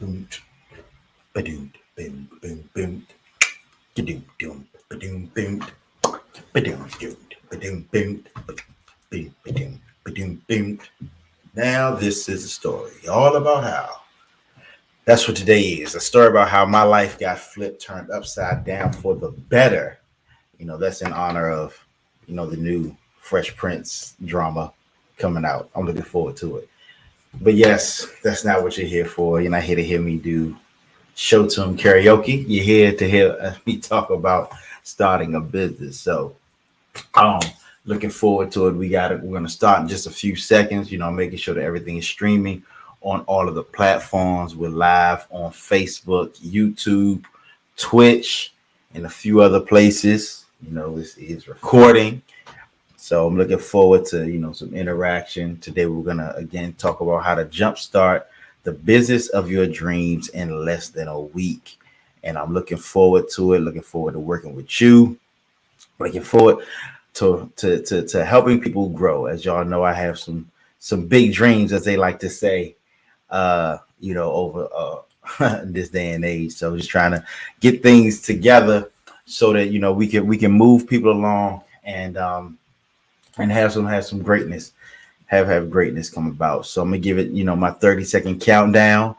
Boom, ba-doom, boom, boom, boom, ba-doom, doom, ba-doom, boom, ba-doom, doom, ba-doom, boom, boom, ba-doom, ba-doom, boom. Now this is a story all about how. That's what today is. A story about how my life got flipped, turned upside down for the better. That's in honor of, the new Fresh Prince drama coming out. I'm looking forward to it. But yes, that's not what you're here for. You're not here to hear me do show tune karaoke. You're here to hear me talk about starting a business. So, um, looking forward to it. We're gonna start in just a few seconds. Making sure that everything is streaming on all of the platforms. We're live on Facebook, YouTube, Twitch, and a few other places. This is recording. So I'm looking forward to, some interaction. Today we're gonna again talk about how to jumpstart the business of your dreams in less than a week. And I'm looking forward to it, looking forward to working with you, looking forward to helping people grow. As y'all know, I have some big dreams, as they like to say, over this day and age. So just trying to get things together so that we can move people along and have some greatness, have greatness come about. So I'm gonna give it, my 30-second countdown.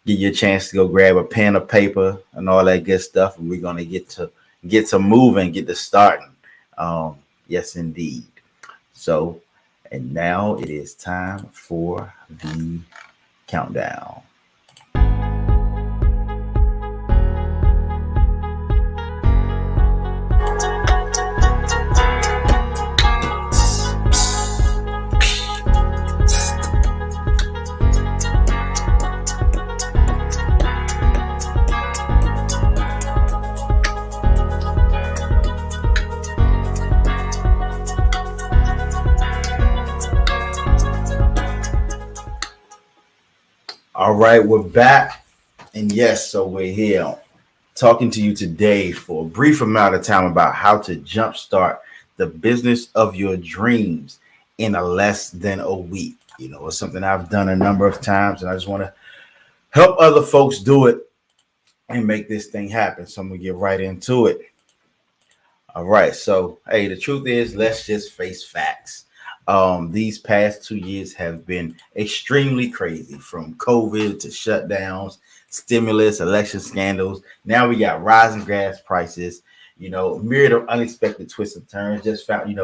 Give you a chance to go grab a pen or paper and all that good stuff, and we're gonna get to moving, get to starting. Yes, indeed. So, and now it is time for the countdown. All right, we're back. And yes, so we're here talking to you today for a brief amount of time about how to jumpstart the business of your dreams in a less than a week. It's something I've done a number of times, and I just want to help other folks do it and make this thing happen. So I'm going to get right into it. All right. So, hey, the truth is, let's just face facts. These past 2 years have been extremely crazy, from COVID to shutdowns, stimulus, election scandals. Now we got rising gas prices, myriad of unexpected twists and turns. Just found,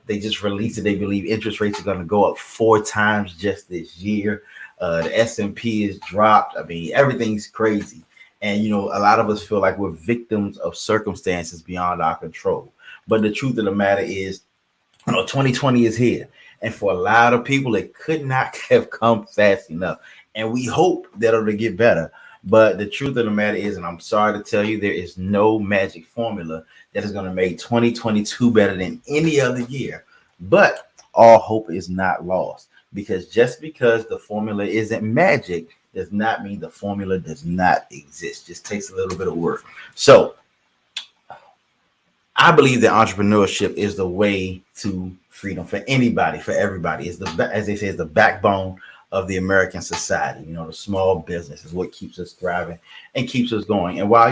they just released it. They believe interest rates are going to go up 4 times just this year. The S&P is dropped. I mean, everything's crazy. And, a lot of us feel like we're victims of circumstances beyond our control. But the truth of the matter is, 2020 is here. And for a lot of people, it could not have come fast enough. And we hope that it'll get better. But the truth of the matter is, and I'm sorry to tell you, there is no magic formula that is going to make 2022 better than any other year. But all hope is not lost, because just because the formula isn't magic does not mean the formula does not exist. Just takes a little bit of work. So I believe that entrepreneurship is the way to freedom for anybody, for everybody. It's as they say, it's the backbone of the American society. The small business is what keeps us thriving and keeps us going. And while,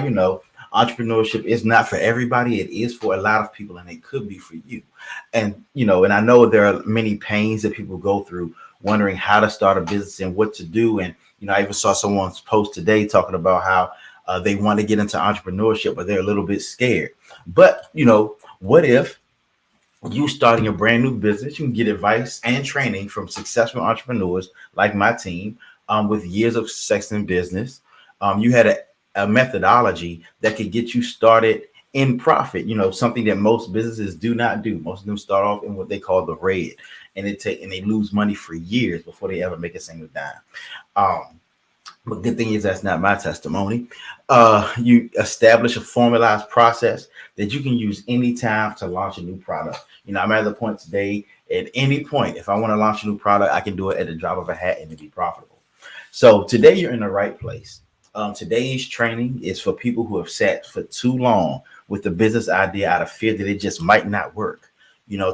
entrepreneurship is not for everybody, it is for a lot of people, and it could be for you. And, and I know there are many pains that people go through wondering how to start a business and what to do. And, I even saw someone's post today talking about how they want to get into entrepreneurship, but they're a little bit scared. But, what if you starting a brand new business? You can get advice and training from successful entrepreneurs like my team with years of success in business. You had a methodology that could get you started in profit, something that most businesses do not do. Most of them start off in what they call the red, and they lose money for years before they ever make a single dime. But good thing is that's not my testimony. You establish a formalized process that you can use anytime to launch a new product. I'm at the point today, at any point, if I want to launch a new product, I can do it at the drop of a hat and it be profitable. So today you're in the right place. Today's training is for people who have sat for too long with the business idea out of fear that it just might not work.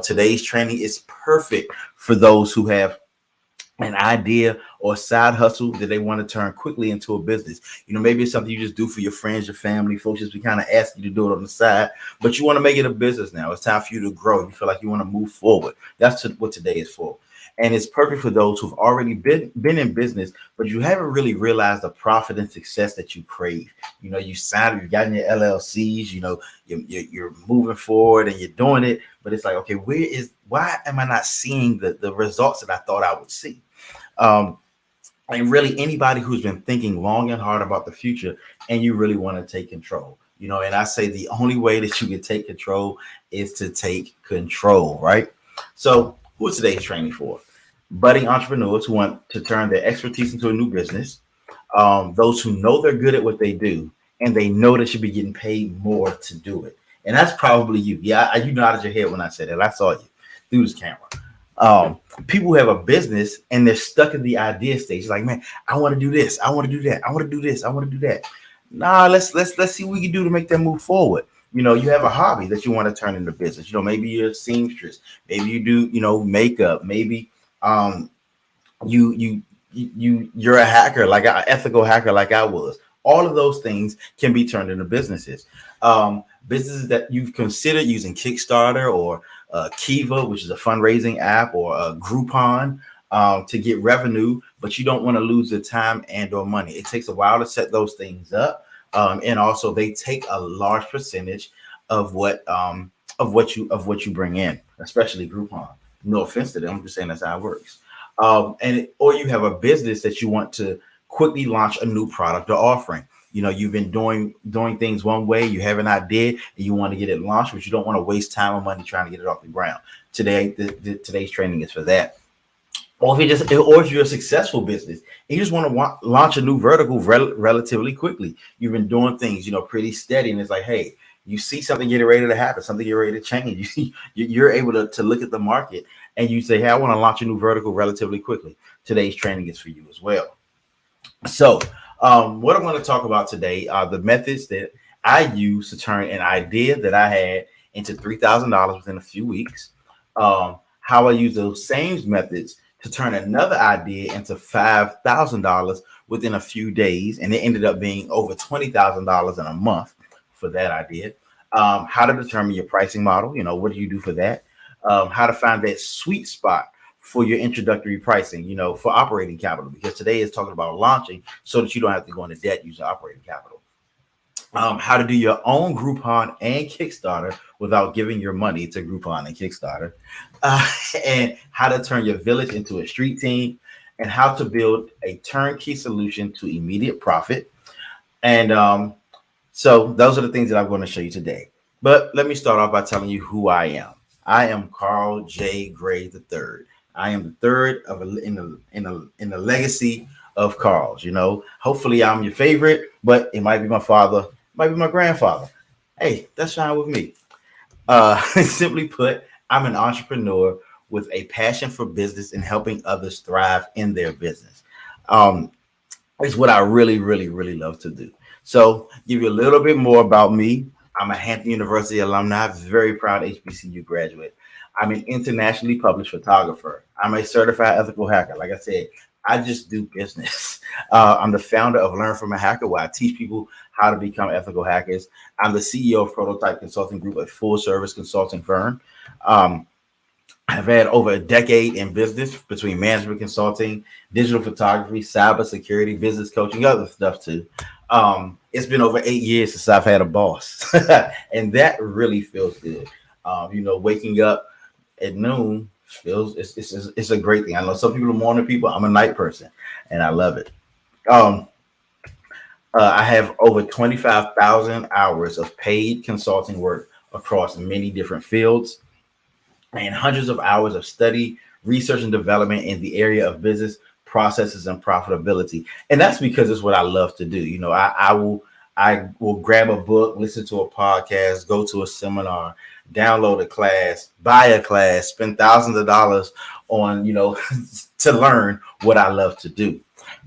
Today's training is perfect for those who have an idea or side hustle that they want to turn quickly into a business. Maybe it's something you just do for your friends, your family, folks just be kind of asking you to do it on the side, but you want to make it a business now. It's time for you to grow. You feel like you want to move forward. That's what today is for. And it's perfect for those who've already been in business, but you haven't really realized the profit and success that you crave. You signed, you got in your LLCs, you're moving forward and you're doing it, but it's like, okay, why am I not seeing the results that I thought I would see? And really anybody who's been thinking long and hard about the future and you really want to take control, and I say the only way that you can take control is to take control, right? So who is today's training for? Budding entrepreneurs who want to turn their expertise into a new business, those who know they're good at what they do and they know they should be getting paid more to do it. And that's probably you. Yeah, you nodded your head when I said that. I saw you through this camera. People who have a business and they're stuck in the idea stage. It's like, man, I want to do this. I want to do that. I want to do this. I want to do that. Nah, let's see what we can do to make that move forward. You have a hobby that you want to turn into business. Maybe you're a seamstress. Maybe you do, makeup. Maybe you're a hacker, like an ethical hacker, like I was. All of those things can be turned into businesses. Businesses that you've considered using Kickstarter or Kiva, which is a fundraising app, or Groupon to get revenue, but you don't want to lose the time and or money. It takes a while to set those things up, and also they take a large percentage of what you bring in, especially Groupon. No offense to them, I'm just saying that's how it works. Or you have a business that you want to quickly launch a new product or offering. You've been doing things one way, you have an idea and you want to get it launched, but you don't want to waste time or money trying to get it off the ground. Today's training is for that. Or if you're a successful business and you just want to launch a new vertical relatively quickly, you've been doing things, pretty steady, and it's like, hey, you see something getting ready to happen, something getting ready to change. You're able to look at the market and you say, hey, I want to launch a new vertical relatively quickly. Today's training is for you as well. So what I'm going to talk about today are the methods that I use to turn an idea that I had into $3,000 within a few weeks. How I use those same methods to turn another idea into $5,000 within a few days. And it ended up being over $20,000 in a month for that idea. How to determine your pricing model. What do you do for that? How to find that sweet spot for your introductory pricing, for operating capital, because today is talking about launching so that you don't have to go into debt using operating capital. How to do your own Groupon and Kickstarter without giving your money to Groupon and Kickstarter, and how to turn your village into a street team, and how to build a turnkey solution to immediate profit. And so those are the things that I'm going to show you today. But let me start off by telling you who I am. I am Carl J. Gray III. I am the third in the legacy of Carl's. Hopefully I'm your favorite, but it might be my father, it might be my grandfather. Hey, that's fine with me. Simply put, I'm an entrepreneur with a passion for business and helping others thrive in their business. It's what I really, really, really love to do. So give you a little bit more about me. I'm a Hampton University alumni, very proud HBCU graduate. I'm an internationally published photographer. I'm a certified ethical hacker. Like I said, I just do business. I'm the founder of Learn From a Hacker, where I teach people how to become ethical hackers. I'm the CEO of Prototype Consulting Group, a full-service consulting firm. I've had over a decade in business between management consulting, digital photography, cybersecurity, business coaching, other stuff too. It's been over 8 years since I've had a boss, and that really feels good. Waking up at noon it's a great thing. I know some people are morning people. I'm a night person, and I love it. I have over 25,000 hours of paid consulting work across many different fields, and hundreds of hours of study, research, and development in the area of business processes and profitability. And that's because it's what I love to do. I will grab a book, listen to a podcast, go to a seminar, download a class, buy a class, spend thousands of dollars on, to learn what I love to do.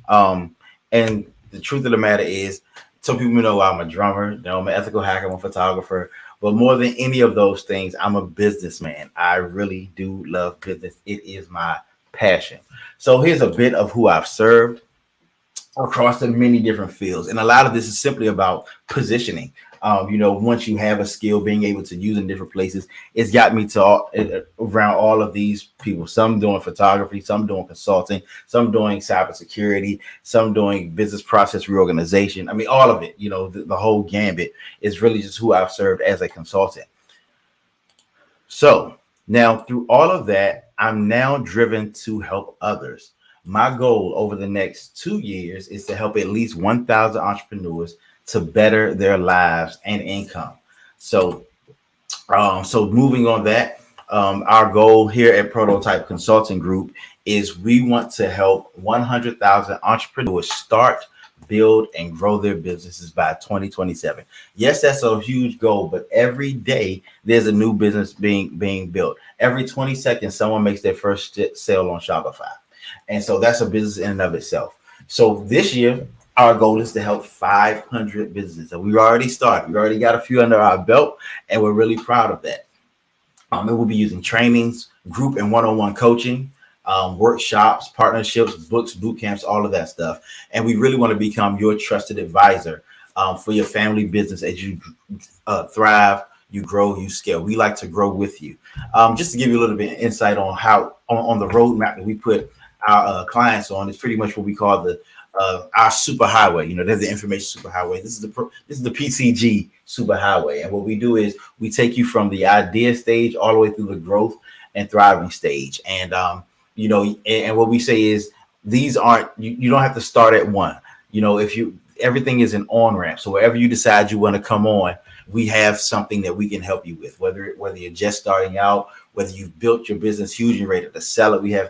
And the truth of the matter is, some people know I'm a drummer, I'm an ethical hacker, I'm a photographer, but more than any of those things, I'm a businessman. I really do love business. It is my passion. So here's a bit of who I've served across the many different fields. And a lot of this is simply about positioning. Once you have a skill, being able to use in different places, it's got me to around all of these people. Some doing photography, some doing consulting, some doing cybersecurity, some doing business process reorganization. I mean, all of it, the whole gambit is really just who I've served as a consultant. So now through all of that, I'm now driven to help others. My goal over the next 2 years is to help at least 1,000 entrepreneurs to better their lives and income. So moving on that, our goal here at Prototype Consulting Group is we want to help 100,000 entrepreneurs start, build, and grow their businesses by 2027. Yes, that's a huge goal, but every day there's a new business being built. Every 20 seconds, someone makes their first sale on Shopify. And so that's a business in and of itself. So this year, our goal is to help 500 businesses. And we've already started. We already got a few under our belt, and we're really proud of that. And we'll be using trainings, group and one-on-one coaching, workshops, partnerships, books, boot camps, all of that stuff. And we really want to become your trusted advisor for your family business as you thrive, you grow, you scale. We like to grow with you. Just to give you a little bit of insight on how on the roadmap that we put our clients on, is pretty much what we call the our superhighway. There's the information superhighway. This is the PCG superhighway. And what we do is we take you from the idea stage all the way through the growth and thriving stage. And and what we say is these aren't, you don't have to start at one. Everything is an on ramp. So wherever you decide you want to come on, we have something that we can help you with, whether you're just starting out, whether you've built your business huge and ready to sell it. We have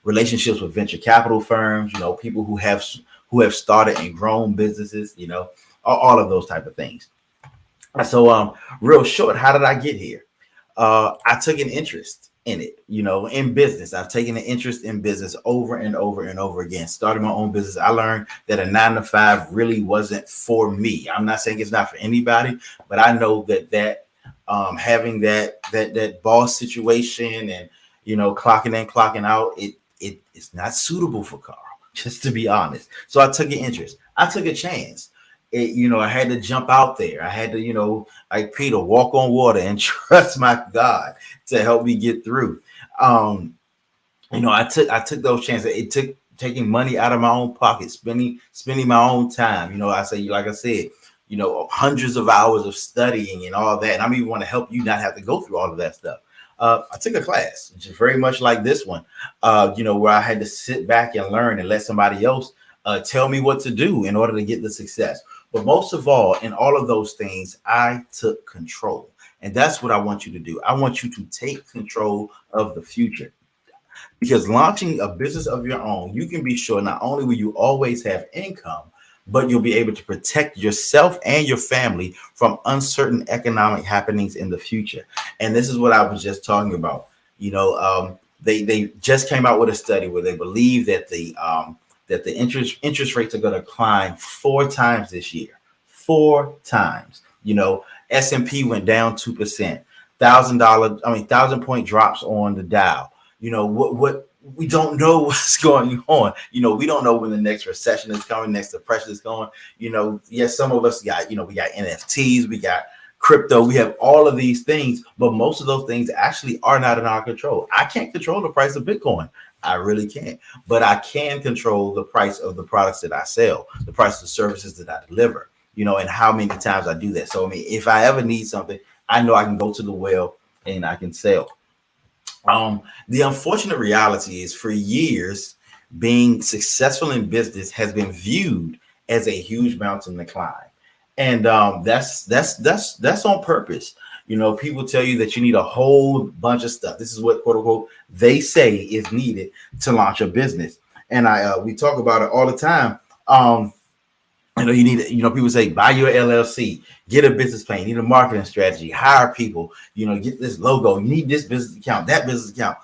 relationships with venture capital firms, people who have started and grown businesses, all of those type of things. So real short, how did I get here? I took an interest in it, in business. I've taken an interest in business over and over and over again. Starting my own business, I learned that a 9-to-5 really wasn't for me. I'm not saying it's not for anybody, but I know that having that boss situation and clocking in, clocking out, it's not suitable for Carl, just to be honest. So I took an interest. I took a chance. I had to jump out there. I had to, like Peter, walk on water and trust my God to help me get through. I took those chances. It took taking money out of my own pocket, spending my own time. Like I said, hundreds of hours of studying and all that. And I even want to help you not have to go through all of that stuff. I took a class, which is very much like this one, where I had to sit back and learn and let somebody else tell me what to do in order to get the success. But most of all, in all of those things, I took control. And that's what I want you to do. I want you to take control of the future. Because launching a business of your own, you can be sure not only will you always have income, but you'll be able to protect yourself and your family from uncertain economic happenings in the future. And this is what I was just talking about. They just came out with a study where they believe that the interest rates are going to climb 4 times this year. 4 times. S&P went down 2%. $1,000 drops on the Dow. What we don't know what's going on. We don't know when the next recession is coming, next depression is going. Yes, some of us got, we got NFTs, we got crypto, we have all of these things, but most of those things actually are not in our control. I can't control the price of Bitcoin. I really can't, but I can control the price of the products that I sell, the price of the services that I deliver, and how many times I do that. So, if I ever need something, I know I can go to the well and I can sell. The unfortunate reality is, for years, being successful in business has been viewed as a huge mountain to climb. And that's on purpose. People tell you that you need a whole bunch of stuff. This is what, quote unquote, they say is needed to launch a business. And we talk about it all the time. You need, people say, buy your LLC, get a business plan, you need a marketing strategy, hire people, get this logo, you need this business account, that business account,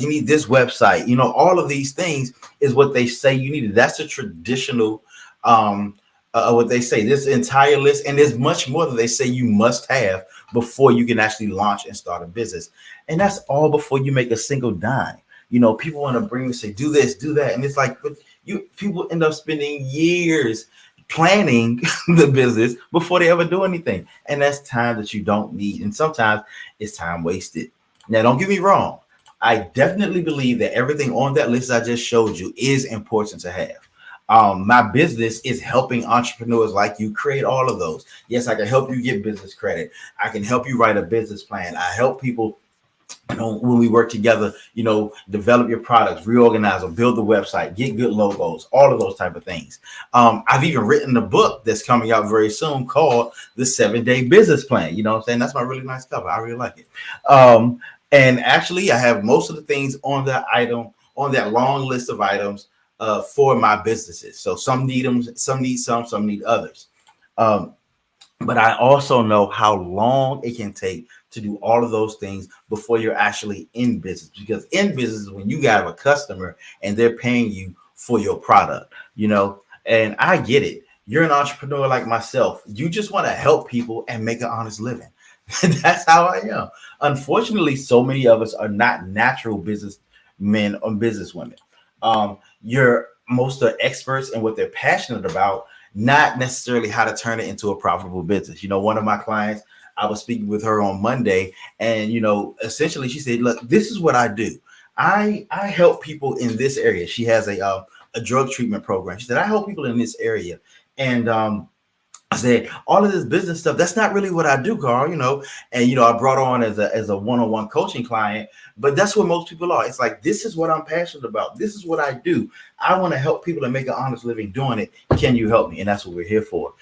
you need this website, all of these things is what they say you need. That's a traditional, what they say, this entire list. And there's much more that they say you must have before you can actually launch and start a business. And that's all before you make a single dime. People want to bring and say, do this, do that. And it's like, but people end up spending years planning the business before they ever do anything. And that's time that you don't need. And sometimes it's time wasted. Now, don't get me wrong. I definitely believe that everything on that list I just showed you is important to have. My business is helping entrepreneurs like you create all of those. Yes, I can help you get business credit. I can help you write a business plan. I help people, when we work together, develop your products, reorganize them, build the website, get good logos, all of those type of things. I've even written a book that's coming out very soon called The 7-Day Business Plan. You know what I'm saying? That's my really nice cover. I really like it. And actually, I have most of the things on that long list of items for my businesses. So some need them, some need others. But I also know how long it can take to do all of those things before you're actually in business. Because in business is when you got a customer and they're paying you for your product, and I get it. You're an entrepreneur like myself. You just want to help people and make an honest living. That's how I am. Unfortunately, so many of us are not natural businessmen or businesswomen. You're most are experts in what they're passionate about, not necessarily how to turn it into a profitable business. One of my clients, I was speaking with her on Monday, and essentially she said, "Look, this is what I do. I help people in this area." She has a drug treatment program. She said, "I help people in this area," and I said, all of this business stuff, that's not really what I do, Carl, and, I brought on as a one-on-one coaching client, but that's what most people are. It's like, this is what I'm passionate about. This is what I do. I want to help people and make an honest living doing it. Can you help me? And that's what we're here for.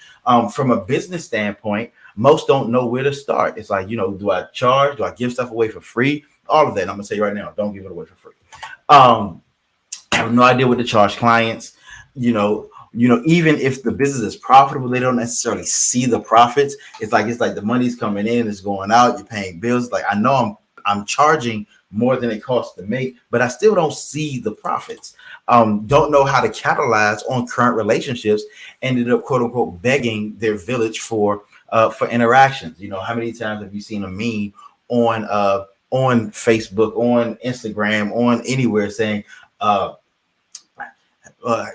From a business standpoint, most don't know where to start. It's like, do I charge? Do I give stuff away for free? All of that. I'm going to say right now, don't give it away for free. I have no idea what to charge clients, even if the business is profitable, they don't necessarily see the profits. It's like the money's coming in, it's going out, you're paying bills. Like, I know I'm charging more than it costs to make, but I still don't see the profits. Don't know how to capitalize on current relationships, ended up quote unquote begging their village for interactions. How many times have you seen a meme on Facebook, on Instagram, on anywhere saying,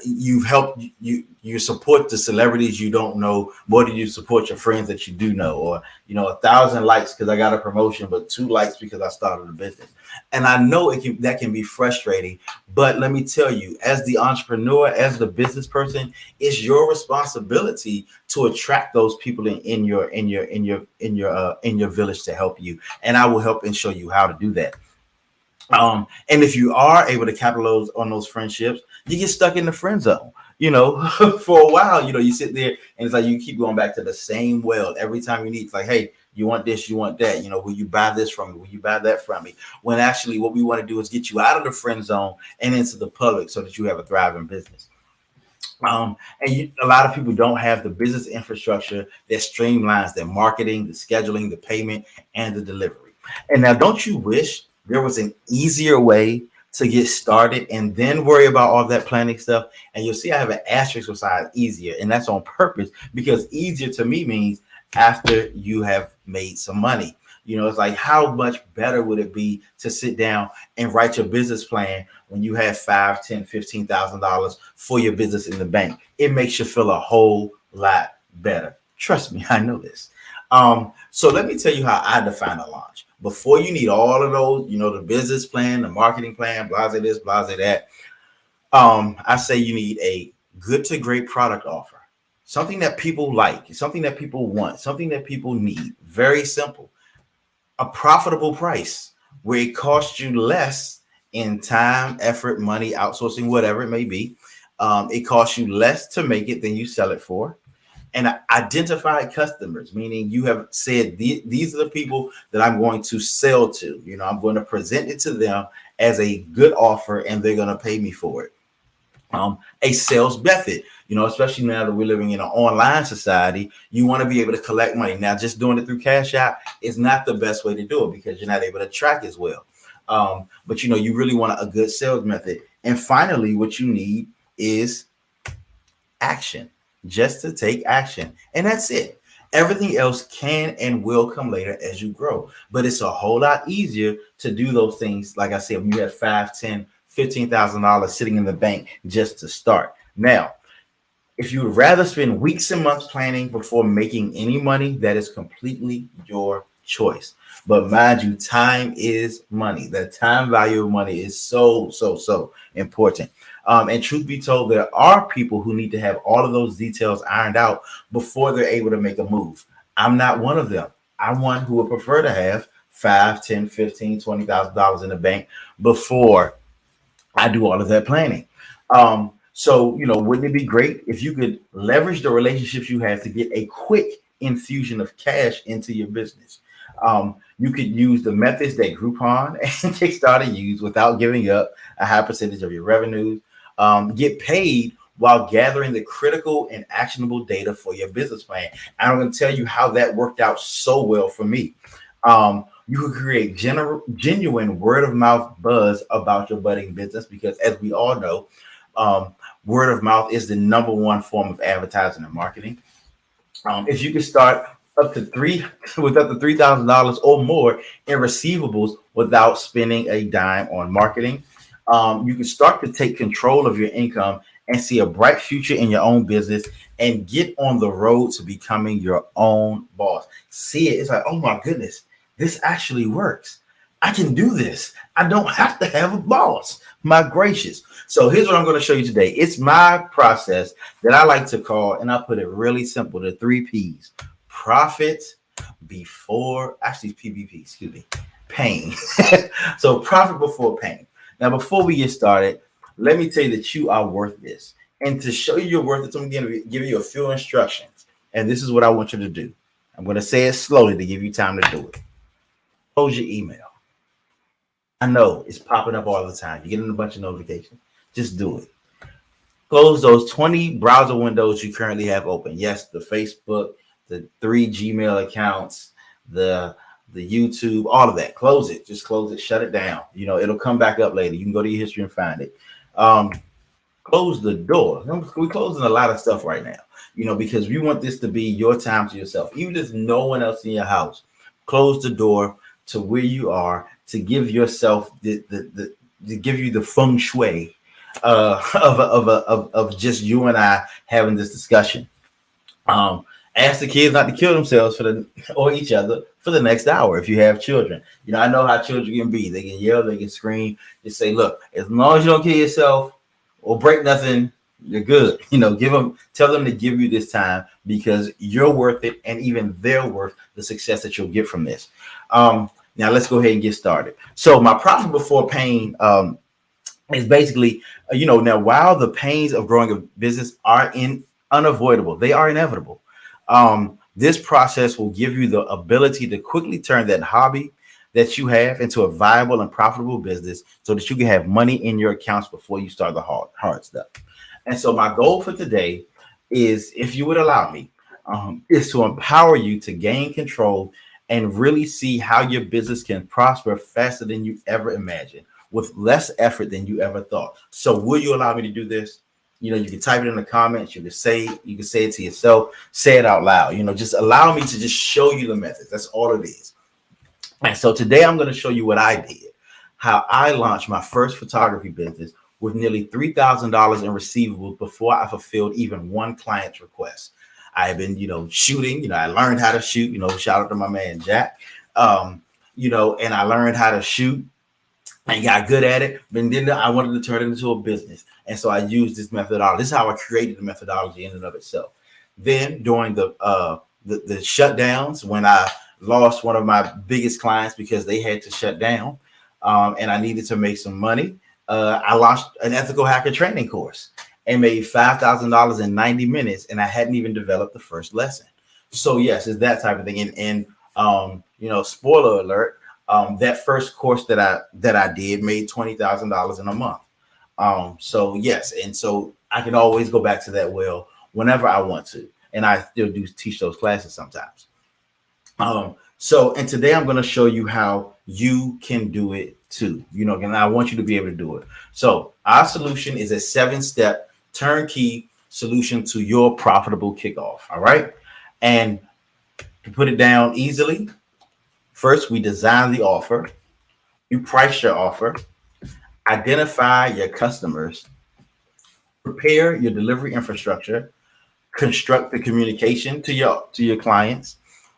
you've helped you support the celebrities you don't know more than you support your friends that you do know, or 1,000 likes because I got a promotion, but 2 likes because I started a business. And I know that can be frustrating, but let me tell you, as the entrepreneur, as the business person, it's your responsibility to attract those people in your village to help you, and I will help and show you how to do that. And if you are able to capitalize on those friendships, you get stuck in the friend zone, for a while. You sit there and it's like you keep going back to the same well every time you need. It's like, hey, you want this, you want that, will you buy this from me? Will you buy that from me? When actually what we want to do is get you out of the friend zone and into the public so that you have a thriving business. A lot of people don't have the business infrastructure that streamlines their marketing, the scheduling, the payment, and the delivery. And now, don't you wish there was an easier way to get started and then worry about all that planning stuff? And you'll see I have an asterisk beside easier, and that's on purpose, because easier to me means after you have made some money. It's like, how much better would it be to sit down and write your business plan when you have $5,000, $10,000, $15,000 for your business in the bank? It makes you feel a whole lot better. Trust me, I know this. So let me tell you how I define a launch. Before you need all of those, the business plan, the marketing plan, blase this, blase that. I say you need a good to great product offer, something that people like, something that people want, something that people need. Very simple. A profitable price where it costs you less in time, effort, money, outsourcing, whatever it may be. It costs you less to make it than you sell it for. And identified customers, meaning you have said, these are the people that I'm going to sell to. I'm going to present it to them as a good offer, and they're going to pay me for it. A sales method, especially now that we're living in an online society, you want to be able to collect money. Now, just doing it through Cash App is not the best way to do it because you're not able to track as well. But you really want a good sales method. And finally, what you need is action, just to take action. And that's it. Everything else can and will come later as you grow. But it's a whole lot easier to do those things. Like I said, when you have $5, $10, $15,000 sitting in the bank just to start. Now, if you would rather spend weeks and months planning before making any money, that is completely your choice. But mind you, time is money. The time value of money is so important. And truth be told, there are people who need to have all of those details ironed out before they're able to make a move. I'm not one of them. I'm one who would prefer to have 5, 10, 15, $20,000 in the bank before I do all of that planning. So, wouldn't it be great if you could leverage the relationships you have to get a quick infusion of cash into your business? You could use the methods that Groupon and Kickstarter use without giving up a high percentage of your revenues. Get paid while gathering the critical and actionable data for your business plan. And I'm going to tell you how that worked out so well for me. You could create genuine word of mouth buzz about your budding business because, as we all know, word of mouth is the number one form of advertising and marketing. If you can start up to $3,000 or more in receivables without spending a dime on marketing, you can start to take control of your income and see a bright future in your own business and get on the road to becoming your own boss. See it. It's like, oh my goodness, this actually works. I can do this. I don't have to have a boss. My gracious. So here's what I'm going to show you today. It's my process that I like to call, and I put it really simple, the 3 P's. Profit before, actually PBP, excuse me, pain. So profit before pain. Now, before we get started, let me tell you that you are worth this. And to show you you're worth it, I'm going to give you a few instructions. And this is what I want you to do. I'm going to say it slowly to give you time to do it. Close your email. I know it's popping up all the time. You're getting a bunch of notifications. Just do it. Close those 20 browser windows you currently have open. Yes, the Facebook, the 3 Gmail accounts, the YouTube, all of that. Close it. Just close it. Shut it down. It'll come back up later. You can go to your history and find it. Close the door. We're closing a lot of stuff right now, because we want this to be your time to yourself. Even if there's no one else in your house, close the door to where you are to give yourself to give you the feng shui of just you and I having this discussion. Ask the kids not to kill themselves or each other for the next hour if you have children. I know how children can be. They can yell, they can scream. Just say, look, as long as you don't kill yourself or break nothing, you're good. Tell them to give you this time because you're worth it, and even they're worth the success that you'll get from this. Now let's go ahead and get started. So my profit before pain is basically, now while the pains of growing a business are unavoidable, they are inevitable. This process will give you the ability to quickly turn that hobby that you have into a viable and profitable business so that you can have money in your accounts before you start the hard stuff. And so my goal for today is, if you would allow me, is to empower you to gain control and really see how your business can prosper faster than you ever imagined with less effort than you ever thought. So will you allow me to do this? You can type it in the comments. You can say it to yourself, say it out loud. Just allow me to just show you the methods. That's all it is. And so today I'm going to show you what I did, how I launched my first photography business with nearly $3,000 in receivables before I fulfilled even one client's request. I have been, shooting, I learned how to shoot, shout out to my man, Jack, and I learned how to shoot and got good at it. But then I wanted to turn it into a business. And so I used this methodology. This is how I created the methodology in and of itself. Then during the shutdowns, when I lost one of my biggest clients because they had to shut down and I needed to make some money, I launched an ethical hacker training course and made $5,000 in 90 minutes. And I hadn't even developed the first lesson. So yes, it's that type of thing. And spoiler alert, that first course that I did made $20,000 in a month. So yes, and so I can always go back to that well whenever I want to, and I still do teach those classes sometimes. And today I'm going to show you how you can do it too. And I want you to be able to do it. So our solution is a 7-step turnkey solution to your profitable kickoff. All right, and To put it down easily, first we design the offer, you price your offer, identify your customers, prepare your delivery infrastructure, construct the communication to your clients,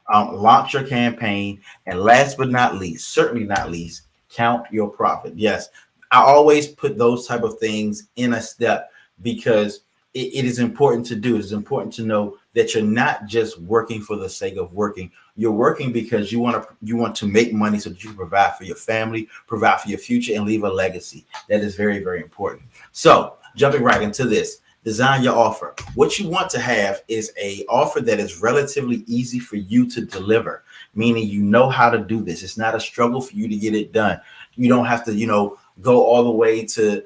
launch your campaign, and last but not least, certainly not least, count your profit. Yes, I always put those type of things in a step because it is important to do. It's important to know that you're not just working for the sake of working. You're working because you want to make money so that you can provide for your family, provide for your future, and leave a legacy. That is very, very important. So jumping right into this, design your offer. What you want to have is a offer that is relatively easy for you to deliver, meaning you know how to do this. It's not a struggle for you to get it done. You don't have to, go all the way to,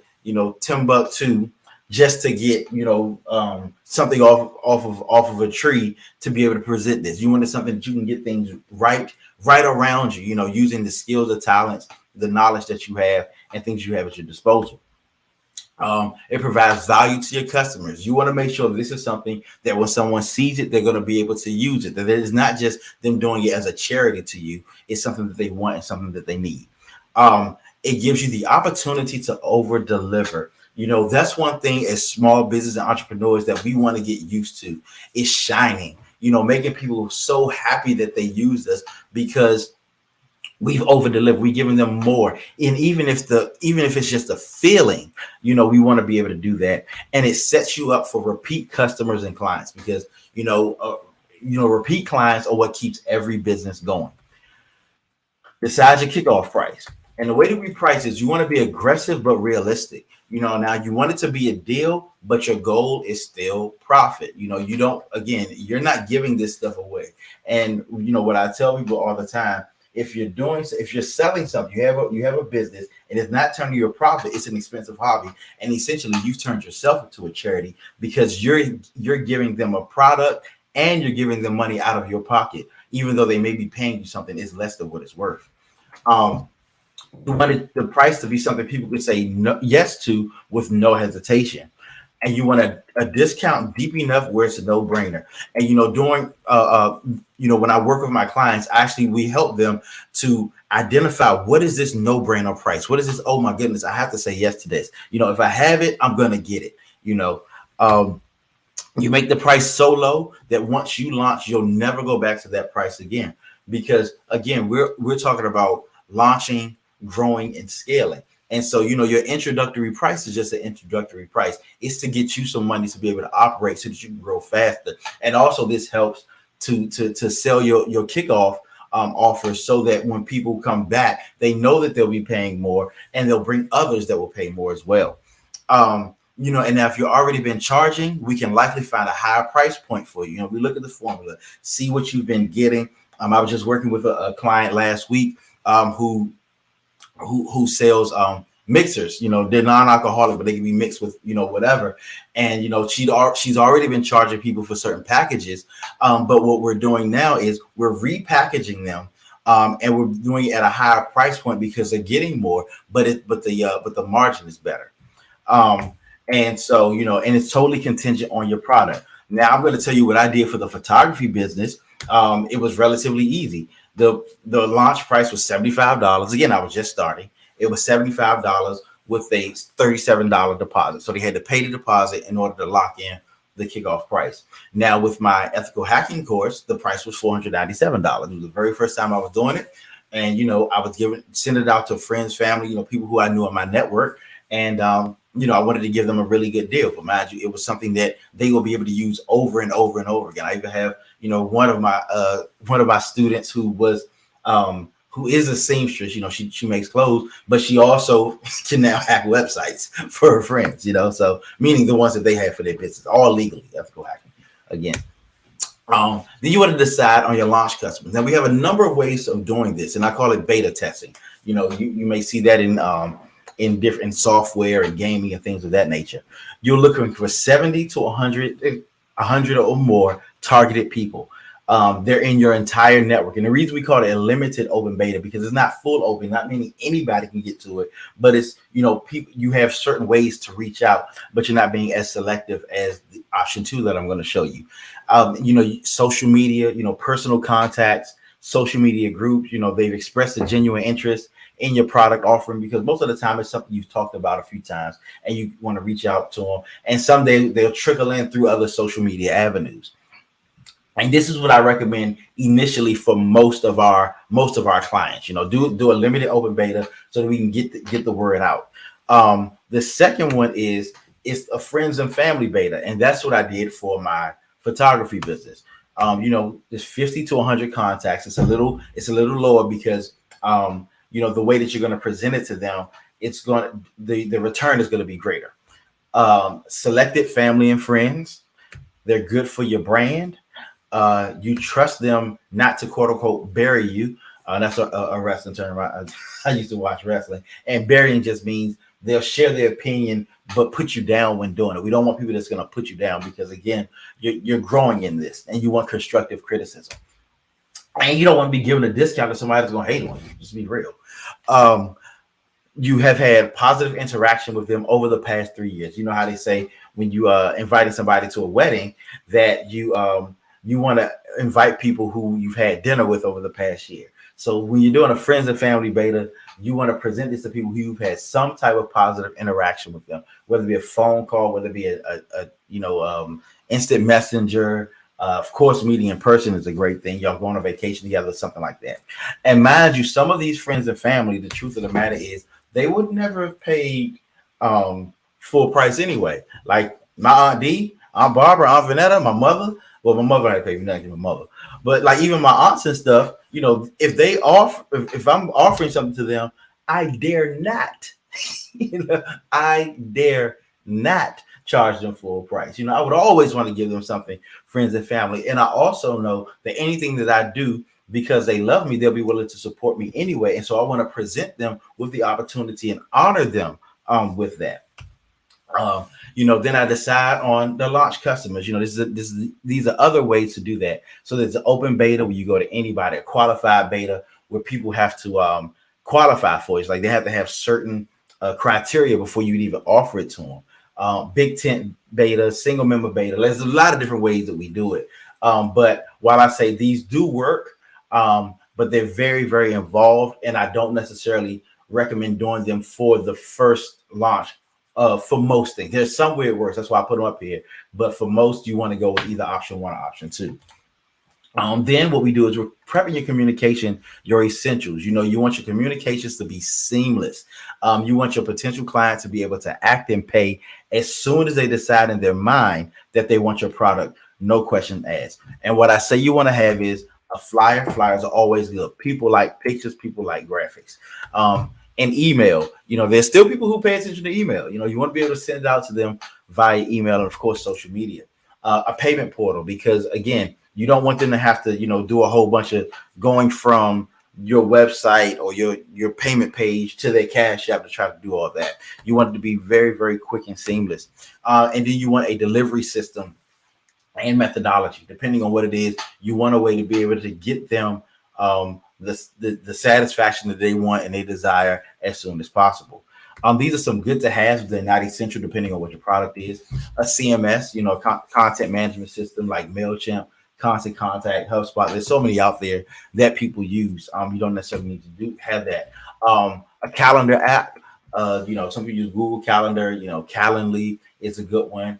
Timbuktu just to get, something off of a tree to be able to present this. You wanted something that you can get things right around you, using the skills, the talents, the knowledge that you have, and things you have at your disposal. It provides value to your customers. You want to make sure this is something that when someone sees it, they're going to be able to use it. That it is not just them doing it as a charity to you. It's something that they want and something that they need. It gives you the opportunity to over deliver. That's one thing as small business and entrepreneurs that we want to get used to is shining, making people so happy that they use us because we've over delivered. We're giving them more. And even if it's just a feeling, we want to be able to do that. And it sets you up for repeat customers and clients because, repeat clients are what keeps every business going. Decide your kickoff price. And the way that we price is you want to be aggressive but realistic. Now you want it to be a deal, but your goal is still profit. You're not giving this stuff away. And what I tell people all the time, if you're selling something, you have a business and it's not turning you a profit, it's an expensive hobby. And essentially you've turned yourself into a charity because you're giving them a product and you're giving them money out of your pocket, even though they may be paying you something is less than what it's worth. You wanted the price to be something people could say no, yes to with no hesitation. And you want a discount deep enough where it's a no-brainer. And during when I work with my clients, actually we help them to identify what is this no-brainer price? What is this? Oh my goodness, I have to say yes to this. If I have it, I'm gonna get it. You make the price so low that once you launch, you'll never go back to that price again. Because again, we're talking about launching, growing, and scaling. And so, your introductory price is just an introductory price. It's to get you some money to be able to operate so that you can grow faster. And also this helps to sell your kickoff offers so that when people come back, they know that they'll be paying more and they'll bring others that will pay more as well. And now if you've already been charging, we can likely find a higher price point for you. We look at the formula, see what you've been getting. I was just working with a client last week who sells mixers. They're non-alcoholic, but they can be mixed with whatever. And she's already been charging people for certain packages. But what we're doing now is we're repackaging them, and we're doing it at a higher price point because they're getting more, but the margin is better. And so and it's totally contingent on your product. Now I'm going to tell you what I did for the photography business. It was relatively easy. The launch price was $75. Again, I was just starting. It was $75 with a $37 deposit. So they had to pay the deposit in order to lock in the kickoff price. Now with my ethical hacking course, the price was $497. It was the very first time I was doing it. And, I was sending it out to friends, family, people who I knew in my network. And, I wanted to give them a really good deal. But mind you, it was something that they will be able to use over and over and over again. I even have, one of my students who is a seamstress. She makes clothes, but she also can now hack websites for her friends. So meaning the ones that they have for their business, all legally ethical hacking. Again, then you want to decide on your launch customers. Now we have a number of ways of doing this, and I call it beta testing. You may see that in different software and gaming and things of that nature. You're looking for 70 to 100 or more targeted people. They're in your entire network. And the reason we call it a limited open beta, because it's not full open, not meaning anybody can get to it, but it's, people, you have certain ways to reach out, but you're not being as selective as the option 2 that I'm going to show you. Social media, personal contacts, social media groups, they've expressed a genuine interest in your product offering, because most of the time it's something you've talked about a few times and you want to reach out to them. And someday they'll trickle in through other social media avenues. And this is what I recommend initially for most of our clients. Do a limited open beta so that we can get the word out. The second one is a friends and family beta, and that's what I did for my photography business. There's 50 to 100 contacts. It's a little lower because the way that you're going to present it to them, the return is going to be greater. Selected family and friends, they're good for your brand. You trust them not to quote unquote bury you. That's a wrestling term. I used to watch wrestling, and burying just means they'll share their opinion but put you down when doing it. We don't want people that's going to put you down, because again, you're growing in this and you want constructive criticism, and you don't want to be giving a discount to somebody that's going to hate on you. Just be real. You have had positive interaction with them over the past 3 years. You know how they say when you invited somebody to a wedding that you want to invite people who you've had dinner with over the past year. So when you're doing a friends and family beta, you want to present this to people who you've had some type of positive interaction with them, whether it be a phone call, whether it be a instant messenger. Of course, meeting in person is a great thing. Y'all go on a vacation together, something like that. And mind you, some of these friends and family, the truth of the matter is they would never have paid full price anyway. Like my Aunt D, Aunt Barbara, Aunt Vanetta, my mother. Well, my mother had to pay me, not my mother. But like even my aunts and stuff, if I'm offering something to them, I dare not, I dare not charge them full price. I would always want to give them something, friends and family. And I also know that anything that I do, because they love me, they'll be willing to support me anyway. And so I want to present them with the opportunity and honor them with that. Then I decide on the launch customers. These are other ways to do that. So there's an open beta where you go to anybody, a qualified beta where people have to qualify for it. It's like they have to have certain criteria before you even offer it to them. Big tent beta, single member beta. There's a lot of different ways that we do it. But while I say these do work, but they're very, very involved, and I don't necessarily recommend doing them for the first launch. For most things, there's some way it works. That's why I put them up here. But for most, you want to go with either option 1 or option 2. Then what we do is we're prepping your communication, your essentials. You want your communications to be seamless. You want your potential client to be able to act and pay as soon as they decide in their mind that they want your product, no question asked. And what I say you want to have is a flyer. Flyers are always good. People like pictures. People like graphics. And email, there's still people who pay attention to email. You want to be able to send it out to them via email and, of course, social media. A payment portal, because, again, you don't want them to have to, do a whole bunch of going from your website or your payment page to their Cash App to try to do all that. You want it to be very, very quick and seamless. And then you want a delivery system and methodology. Depending on what it is, you want a way to be able to get them the satisfaction that they want and they desire as soon as possible. These are some good to have. They're not essential depending on what your product is. A CMS, content management system like MailChimp, Constant Contact, HubSpot. There's so many out there that people use. You don't necessarily need to have that. A calendar app. Some people use Google Calendar. Calendly is a good one.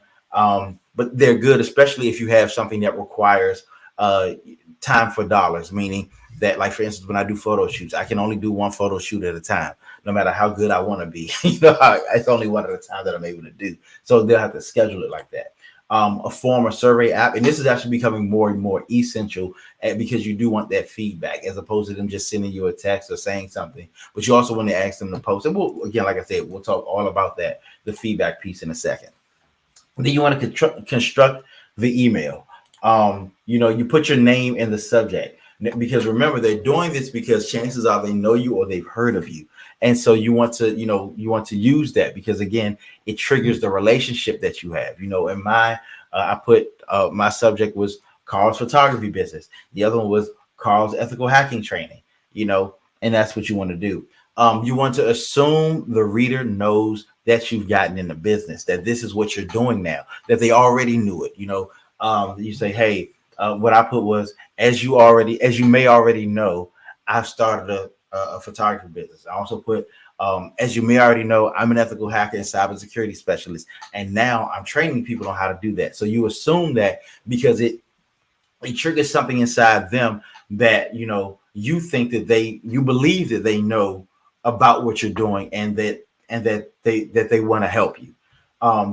But they're good, especially if you have something that requires time for dollars, meaning that, like, for instance, when I do photo shoots, I can only do one photo shoot at a time, no matter how good I want to be. It's only one at a time that I'm able to do. So they'll have to schedule it like that. A form or survey app. And this is actually becoming more and more essential because you do want that feedback as opposed to them just sending you a text or saying something. But you also want to ask them to post. And again, like I said, we'll talk all about that, the feedback piece in a second. Then you want to construct the email. You put your name in the subject. Because remember, they're doing this because chances are they know you or they've heard of you. And so you want to use that because, again, it triggers the relationship that you have. In my, I put my subject was Carl's photography business. The other one was Carl's ethical hacking training, and that's what you want to do. You want to assume the reader knows that you've gotten in the business, that this is what you're doing now, that they already knew it. You say, hey, what I put was, as you may already know, I've started a photography business. I also put, as you may already know, I'm an ethical hacker and cybersecurity specialist, and now I'm training people on how to do that. So you assume that because it triggers something inside them that you think that you believe that they know about what you're doing, and that they want to help you.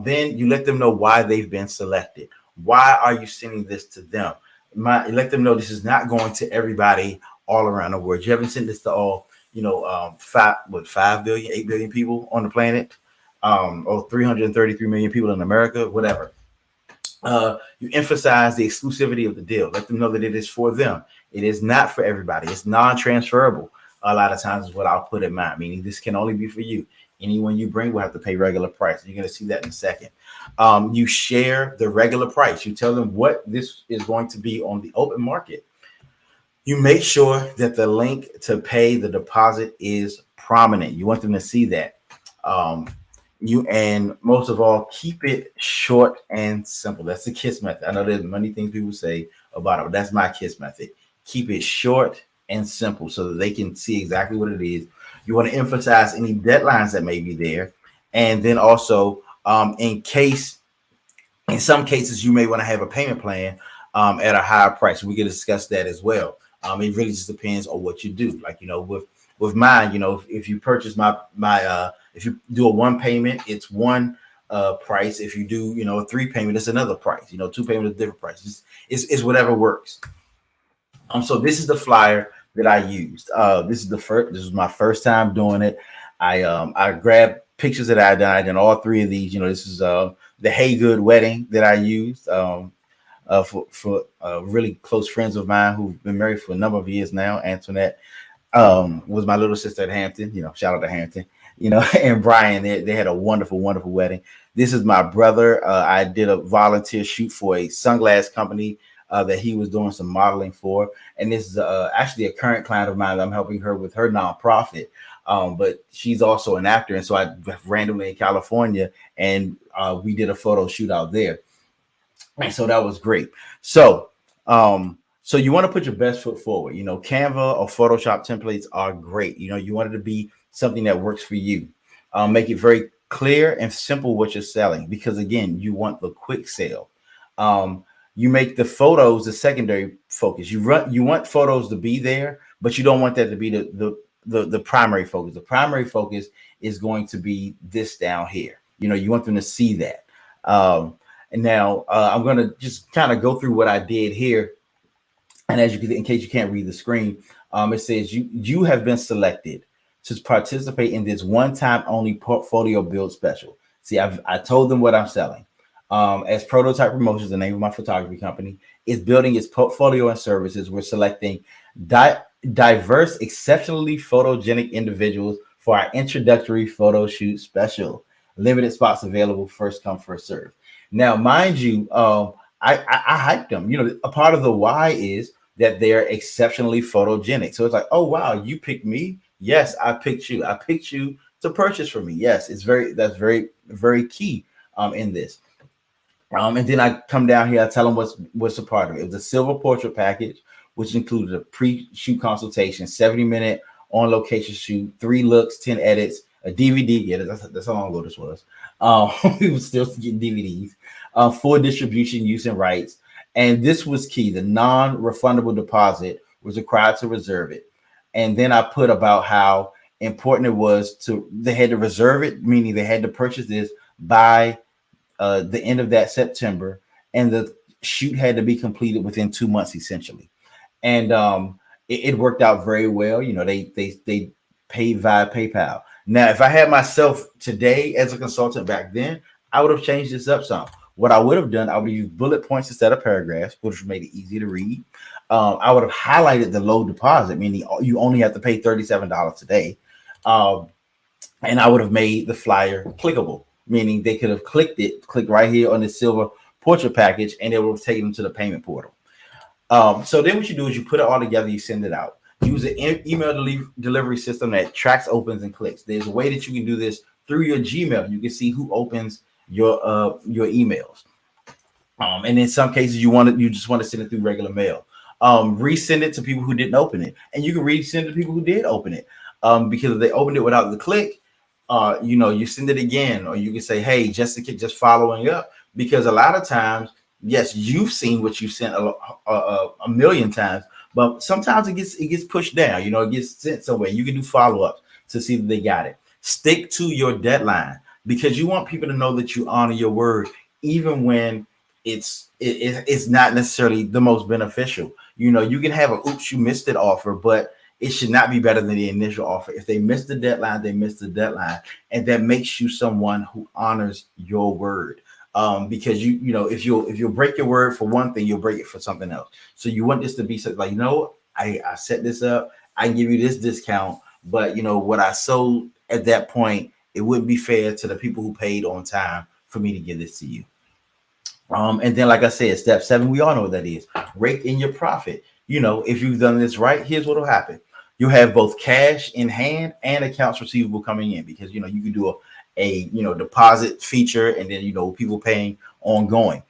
Then you let them know why they've been selected. Why are you sending this to them? Let them know this is not going to everybody all around the world. You haven't sent this to all 5 billion, 8 billion people on the planet, or 333 million people in America, whatever. You emphasize the exclusivity of the deal. Let them know that it is for them. It is not for everybody. It's non-transferable. A lot of times is what I'll put in mind, meaning this can only be for you. Anyone you bring will have to pay regular price. You're going to see that in a second. You share the regular price. You tell them what this is going to be on the open market. You make sure that the link to pay the deposit is prominent. You want them to see that. And most of all, keep it short and simple. That's the KISS method. I know there's many things people say about it, but that's my KISS method. Keep it short and simple so that they can see exactly what it is. You want to emphasize any deadlines that may be there. And then also, in some cases, you may want to have a payment plan at a higher price. We can discuss that as well. It really just depends on what you do. Like, with mine, if you purchase if you do a one payment, it's one price. If you do, a 3 payment, it's another price. 2 payments is a different price. It's whatever works. So this is the flyer that I used. This was my first time doing it. I grabbed pictures that I done all 3 of these. This is the Haygood wedding that I used for really close friends of mine who've been married for a number of years now. Antoinette was my little sister at Hampton. Shout out to Hampton. And Brian, they had a wonderful, wonderful wedding. This is my brother. I did a volunteer shoot for a sunglass company that he was doing some modeling for. And this is actually a current client of mine. I'm helping her with her nonprofit. But she's also an actor. And so I randomly in California, and we did a photo shoot out there. And so that was great. So you want to put your best foot forward. Canva or Photoshop templates are great. You want it to be something that works for you. Make it very clear and simple what you're selling, because again, you want the quick sale. You make the photos the secondary focus. You want photos to be there, but you don't want that to be the primary focus. The primary focus is going to be this down here. You want them to see that. And now I'm going to just kind of go through what I did here. And as you can, in case you can't read the screen, it says you have been selected to participate in this one-time only portfolio build special. See, I told them what I'm selling. As Prototype Promotions, the name of my photography company, is building its portfolio and services. We're selecting diverse, exceptionally photogenic individuals for our introductory photo shoot special. Limited spots available, first come, first serve. Now, mind you, I hyped them. A part of the why is that they're exceptionally photogenic. So it's like, oh wow, you picked me. Yes, I picked you. I picked you to purchase from me. Yes, that's very, very key in this. And then I come down here, I tell them what's a part of it. It was a silver portrait package, which included a pre-shoot consultation, 70-minute on-location shoot, 3 looks, 10 edits, a DVD. Yeah, that's how long ago this was. We were still getting DVDs, full distribution, use, and rights. And this was key. The non-refundable deposit was required to reserve it. And then I put about how important it was they had to reserve it, meaning they had to purchase this by the end of that September, and the shoot had to be completed within 2 months, essentially. And it worked out very well. They paid via PayPal. Now, if I had myself today as a consultant back then, I would have changed this up some. What I would have done, I would use bullet points instead of paragraphs, which made it easy to read. I would have highlighted the low deposit, meaning you only have to pay $37 today. And I would have made the flyer clickable, meaning they could have clicked right here on the silver portrait package, and it would have taken them to the payment portal. So then what you do is you put it all together, you send it out. Use an email delivery system that tracks opens and clicks. There's a way that you can do this through your Gmail. You can see who opens your emails. And in some cases, you just want to send it through regular mail. Resend it to people who didn't open it, and you can resend it to people who did open it. Because if they opened it without the click, you send it again, or you can say, "Hey, just following up." Because a lot of times, yes, you've seen what you sent a million times, but sometimes it gets pushed down. It gets sent somewhere. You can do follow ups to see that they got it. Stick to your deadline because you want people to know that you honor your word, even when it's not necessarily the most beneficial. You can have a oops, you missed it offer, but it should not be better than the initial offer. If they missed the deadline, they missed the deadline, and that makes you someone who honors your word. Because if you'll break your word for one thing, you'll break it for something else. So you want this to be something like, I set this up, I can give you this discount, but what I sold at that point, it wouldn't be fair to the people who paid on time for me to give this to you. And then, like I said, step 7, we all know what that is. Rake in your profit. If you've done this right, here's what will happen. You have both cash in hand and accounts receivable coming in, because you can do a deposit feature, and then people paying ongoing.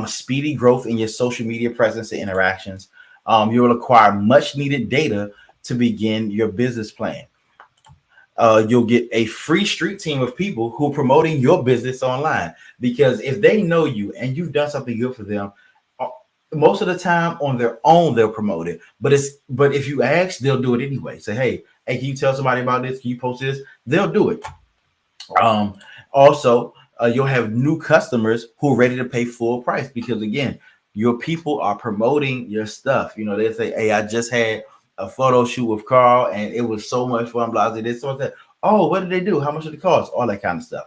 Speedy growth in your social media presence and interactions. You will acquire much needed data to begin your business plan. You'll get a free street team of people who are promoting your business online, because if they know you and you've done something good for them, most of the time on their own they'll promote it. But if you ask, they'll do it anyway. Say, hey, can you tell somebody about this? Can you post this? They'll do it. Also, you'll have new customers who are ready to pay full price, because again, your people are promoting your stuff. They say, hey, I just had a photo shoot with Carl and it was so much fun, blah, blah, this, so that. Oh, what did they do? How much did it cost? All that kind of stuff.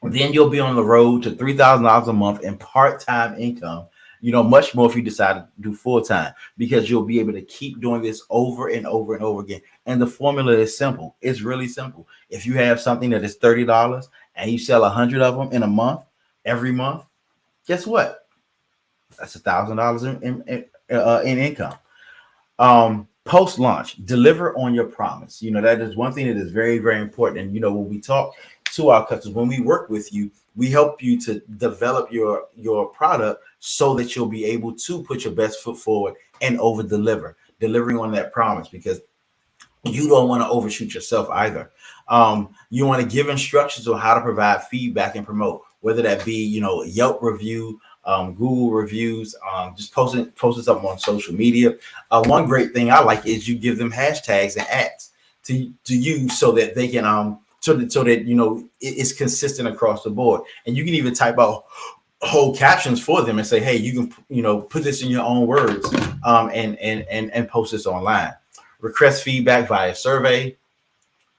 Then you'll be on the road to $3,000 a month in part-time income. Much more if you decide to do full-time, because you'll be able to keep doing this over and over and over again. And the formula is simple. It's really simple. If you have something that is $30 and you sell 100 of them in a month, every month, guess what? That's $1,000 in income. Post-launch, deliver on your promise. That is one thing that is very, very important. And when we talk to our customers, when we work with you, we help you to develop your product so that you'll be able to put your best foot forward and over delivering on that promise, because you don't want to overshoot yourself either. You want to give instructions on how to provide feedback and promote, whether that be Yelp review, Google reviews, just posting something on social media. One great thing I like is you give them hashtags and ads to use, so that they can so that it's consistent across the board. And you can even type out whole captions for them and say, hey, you can put this in your own words, and post this online. Request feedback via survey.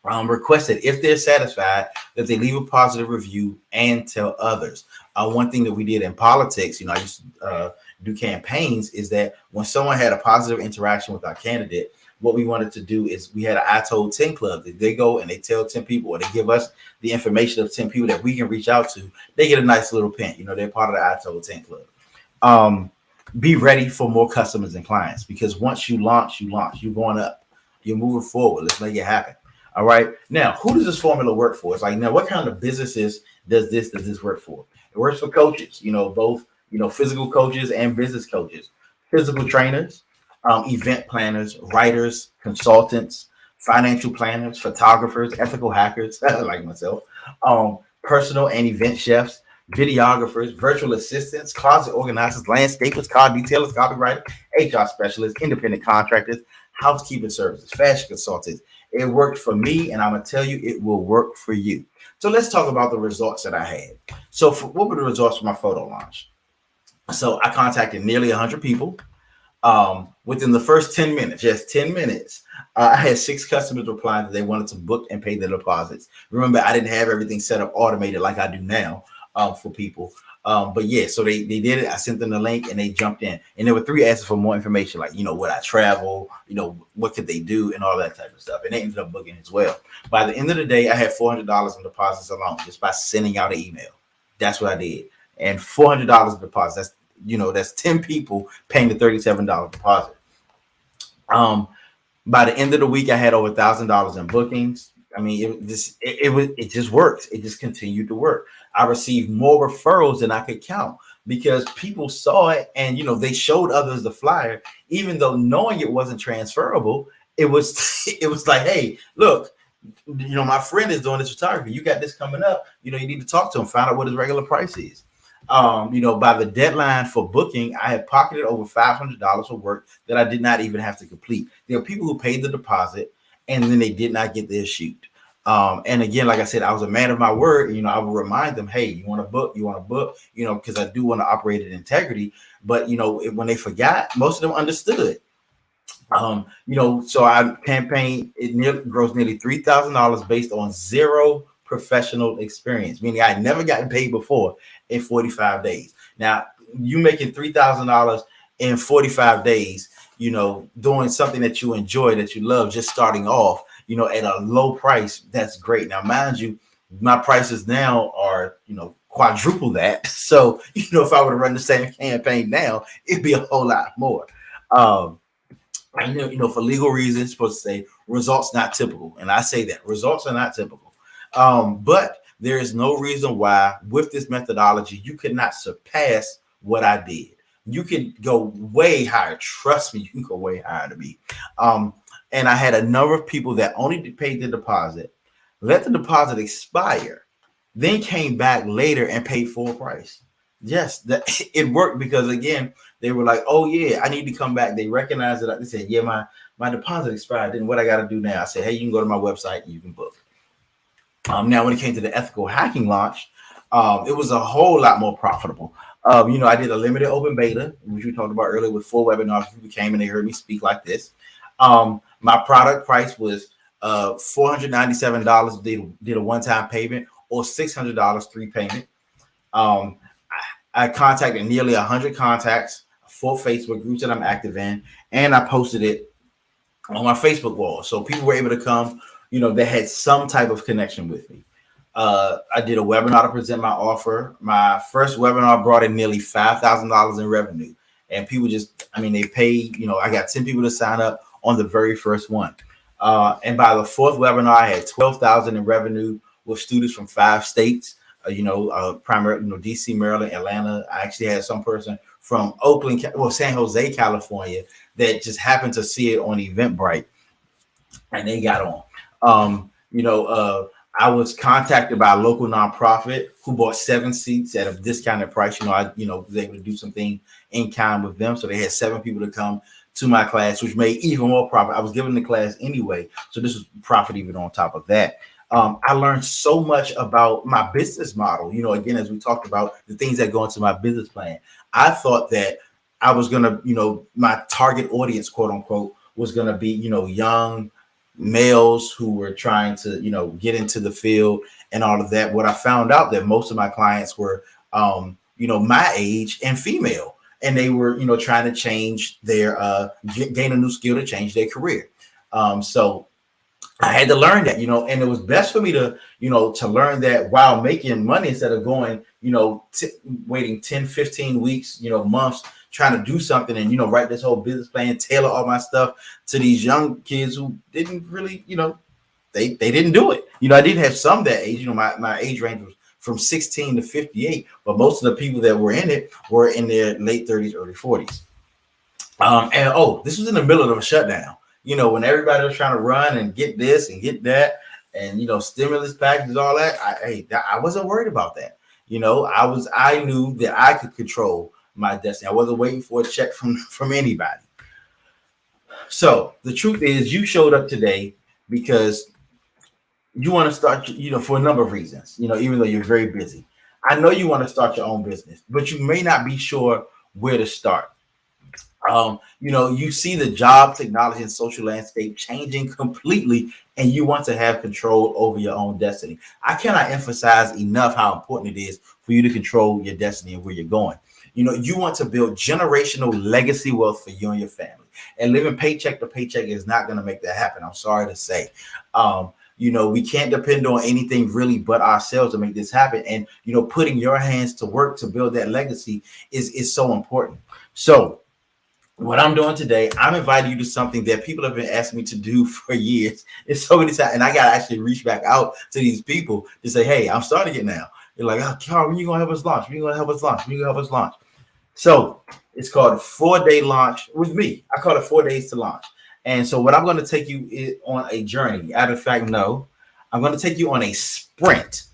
Request that if they're satisfied, that they leave a positive review and tell others. One thing that we did in politics, I used to do campaigns, is that when someone had a positive interaction with our candidate, what we wanted to do is we had an I Told 10 club. They go and they tell 10 people, or they give us the information of 10 people that we can reach out to. They get a nice little pin. They're part of the I Told 10 club. Be ready for more customers and clients, because once you launch, you're going up, you're moving forward. Let's make it happen. All right. Now, who does this formula work for? It's like, now, what kind of businesses does this work for? It works for coaches, both, physical coaches and business coaches, physical trainers, event planners, writers, consultants, financial planners, photographers, ethical hackers, like myself, personal and event chefs, videographers, virtual assistants, closet organizers, landscapers, car detailers, copywriters, HR specialists, independent contractors, housekeeping services, fashion consultants. It worked for me, and I'm going to tell you, it will work for you. So let's talk about the results that I had. So what were the results for my photo launch? So I contacted nearly 100 people. Within the first 10 minutes, just 10 minutes, I had 6 customers reply that they wanted to book and pay their deposits. Remember, I didn't have everything set up automated like I do now for people. But yeah, so they did it. I sent them the link and they jumped in. And there were 3 asking for more information, like, would I travel? What could they do? And all that type of stuff. And they ended up booking as well. By the end of the day, I had $400 in deposits alone just by sending out an email. That's what I did. And $400 in deposits. that's 10 people paying the $37 deposit. By the end of the week, I had over $1,000 in bookings. I mean, it just worked. It just continued to work. I received more referrals than I could count because people saw it and they showed others the flyer, even though knowing it wasn't transferable. It was it was like, hey, look, my friend is doing this photography. You got this coming up. You need to talk to him, find out what his regular price is. By the deadline for booking, I had pocketed over $500 for work that I did not even have to complete. There are people who paid the deposit and then they did not get their shoot. And again, like I said, I was a man of my word. I would remind them, hey, you want to book, because I do want to operate in integrity. But, when they forgot, most of them understood. So I campaigned, grossed nearly $3,000 based on zero professional experience, meaning I had never gotten paid before in 45 days. Now, you making $3,000 in 45 days, doing something that you enjoy, that you love, just starting off, at a low price, that's great. Now, mind you, my prices now are, quadruple that. So, if I were to run the same campaign now, it'd be a whole lot more. I know, for legal reasons, it's supposed to say results not typical. And I say that results are not typical. But there is no reason why with this methodology, you could not surpass what I did. You could go way higher. Trust me, you can go way higher to me. And I had a number of people that only paid the deposit, let the deposit expire, then came back later and paid full price. Yes, that it worked because again, they were like, oh yeah, I need to come back. They recognized it. They said, yeah, my deposit expired. Then what I got to do now? I said, hey, you can go to my website and you can book. Now, when it came to the ethical hacking launch, it was a whole lot more profitable. I did a limited open beta, which we talked about earlier with 4 webinars. People came and they heard me speak like this. My product price was $497. Did a one-time payment or $600 3 payment. I contacted nearly 100 contacts for Facebook groups that I'm active in, and I posted it on my Facebook wall. So people were able to come, they had some type of connection with me. I did a webinar to present my offer. My first webinar brought in nearly $5,000 in revenue. And people they paid, I got 10 people to sign up on the very first one. And by the 4th webinar, I had 12,000 in revenue with students from 5 states. Primarily, DC, Maryland, Atlanta. I actually had some person from San Jose, California, that just happened to see it on Eventbrite, and they got on. I was contacted by a local nonprofit who bought 7 seats at a discounted price. I was able to do something in kind with them, so they had 7 people to come to my class, which made even more profit. I was giving the class anyway, so this was profit even on top of that. I learned so much about my business model. Again, as we talked about the things that go into my business plan, I thought that I was going to, my target audience, quote unquote, was going to be, young males who were trying to, get into the field and all of that. What I found out that most of my clients were, my age and female, and they were, trying to change their, gain a new skill to change their career. So I had to learn that, and it was best for me to, to learn that while making money instead of going, waiting 10, 15 weeks, months, trying to do something and, write this whole business plan, tailor all my stuff to these young kids who didn't really, they didn't do it. I did have some that age, my age range was from 16 to 58, but most of the people that were in it were in their late 30s, early 40s. This was in the middle of a shutdown. When everybody was trying to run and get this and get that, and stimulus packages, all that, I wasn't worried about that. I knew that I could control my destiny. I wasn't waiting for a check from anybody. So the truth is, you showed up today because you want to start, for a number of reasons. Even though you're very busy, I know you want to start your own business, but you may not be sure where to start. You see the job, technology, and social landscape changing completely, and you want to have control over your own destiny. I cannot emphasize enough how important it is for you to control your destiny and where you're going. You want to build generational legacy wealth for you and your family, and living paycheck to paycheck is not going to make that happen. I'm sorry to say. You know, we can't depend on anything really but ourselves to make this happen. And, you know, putting your hands to work to build that legacy is so important. So what I'm doing today, I'm inviting you to something that people have been asking me to do for years. It's so many times, and I gotta actually reach back out to these people to say, "Hey, I'm starting it now." They're like, "Oh, Carl, when you gonna help us launch? When you gonna help us launch? When you gonna help us launch?" So it's called a 4-day launch with me. I call it 4 days to launch. And so what I'm going to take you on a journey. Out of fact, no, I'm going to take you on a sprint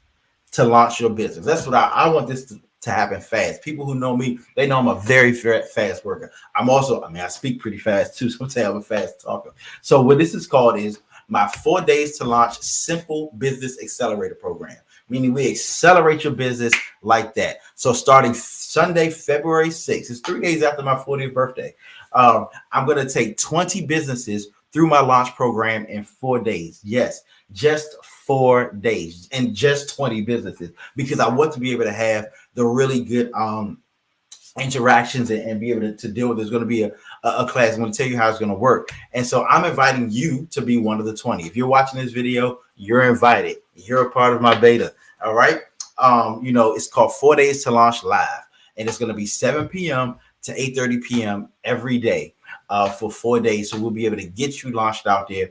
to launch your business. That's what I want this to happen fast. People who know me, they know I'm a very fast worker. I'm also, I mean, I speak pretty fast too. Sometimes I'm a fast talker. So what this is called is my 4 days to launch simple business accelerator program, meaning we accelerate your business like that. So starting Sunday, February 6th, it's 3 days after my 40th birthday. I'm going to take 20 businesses through my launch program in 4 days. Yes, just 4 days and just 20 businesses, because I want to be able to have the really good interactions and be able to deal with. There's going to be a class. I'm going to tell you how it's going to work. And so I'm inviting you to be one of the 20. If you're watching this video, you're invited. You're a part of my beta. All right. You know, it's called 4 days to launch live, and it's going to be 7 p.m. to 8:30 p.m. every day for 4 days. So we'll be able to get you launched out there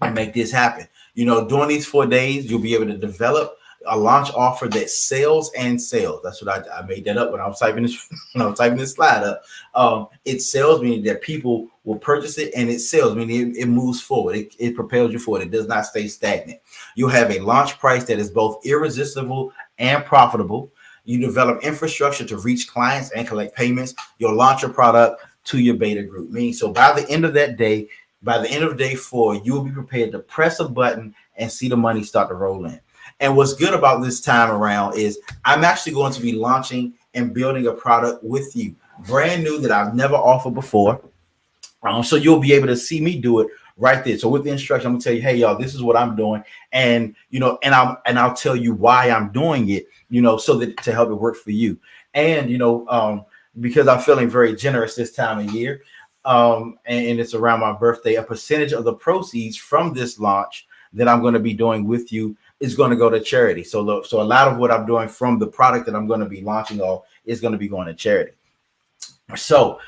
and make this happen. You know, during these 4 days, you'll be able to develop a launch offer that sells and sells. That's what I made that up when I was typing this. When I was typing this slide up, it sells, meaning that people will purchase it, and it sells, meaning it moves forward. It propels you forward. It does not stay stagnant. You'll have a launch price that is both irresistible and profitable. You develop infrastructure to reach clients and collect payments. You'll launch your product to your beta group. Meaning, so by the end of that day, by the end of day 4, you will be prepared to press a button and see the money start to roll in. And what's good about this time around is I'm actually going to be launching and building a product with you, brand new, that I've never offered before. So you'll be able to see me do it right there. So with the instruction, I'm gonna tell you, hey, y'all, this is what I'm doing, and you know, and I'll tell you why I'm doing it, you know, so that to help it work for you. And you know, because I'm feeling very generous this time of year, and it's around my birthday, a percentage of the proceeds from this launch that I'm going to be doing with you is going to go to charity. So a lot of what I'm doing from the product that I'm going to be launching off is going to be going to charity. So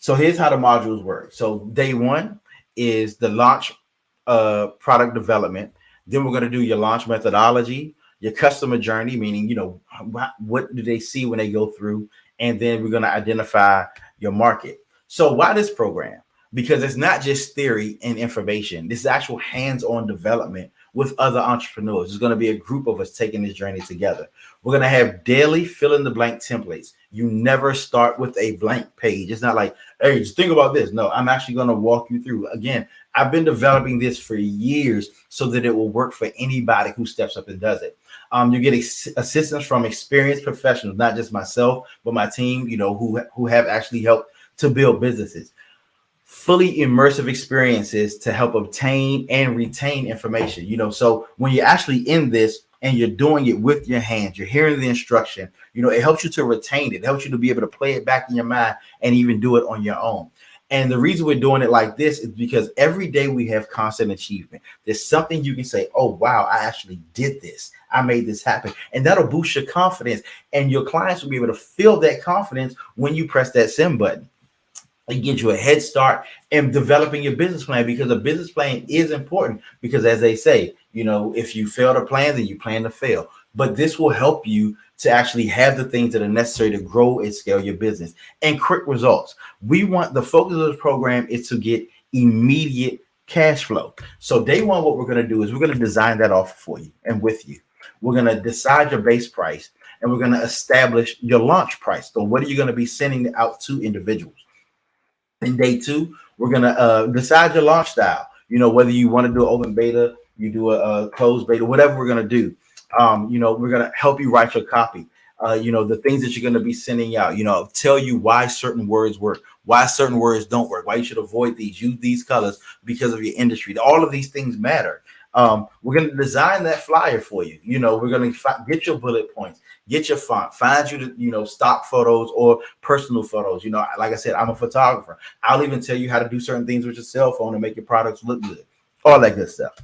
so here's how the modules work. So day 1 is the launch product development. Then we're going to do your launch methodology, your customer journey, meaning, you know, what do they see when they go through? And then we're going to identify your market. So why this program? Because it's not just theory and information. This is actual hands-on development with other entrepreneurs. There's going to be a group of us taking this journey together. We're going to have daily fill-in-the-blank templates. You never start with a blank page. It's not like, hey, just think about this. No, I'm actually going to walk you through. Again, I've been developing this for years so that it will work for anybody who steps up and does it. You get assistance from experienced professionals, not just myself, but my team, you know, who have actually helped to build businesses. Fully immersive experiences to help obtain and retain information. You know, so when you're actually in this and you're doing it with your hands, you're hearing the instruction, you know, it helps you to retain it. It helps you to be able to play it back in your mind and even do it on your own. And the reason we're doing it like this is because every day we have constant achievement. There's something you can say, oh, wow, I actually did this. I made this happen. And that'll boost your confidence. And your clients will be able to feel that confidence when you press that send button. It gives you a head start in developing your business plan, because a business plan is important, because as they say, you know, if you fail to plan, then you plan to fail. But this will help you to actually have the things that are necessary to grow and scale your business and quick results. We want the focus of this program is to get immediate cash flow. So day 1, what we're going to do is we're going to design that offer for you and with you. We're going to decide your base price, and we're going to establish your launch price. So what are you going to be sending out to individuals? In day 2, we're going to decide your launch style. You know, whether you want to do an open beta, you do a closed beta, whatever we're going to do. You know, we're going to help you write your copy. You know, the things that you're going to be sending out, you know, tell you why certain words work, why certain words don't work, why you should avoid these, use these colors because of your industry. All of these things matter. We're going to design that flyer for you. You know, we're going to get your bullet points, get your font, find you the, you know, stock photos or personal photos. You know, like I said, I'm a photographer. I'll even tell you how to do certain things with your cell phone to make your products look good. all that good stuff.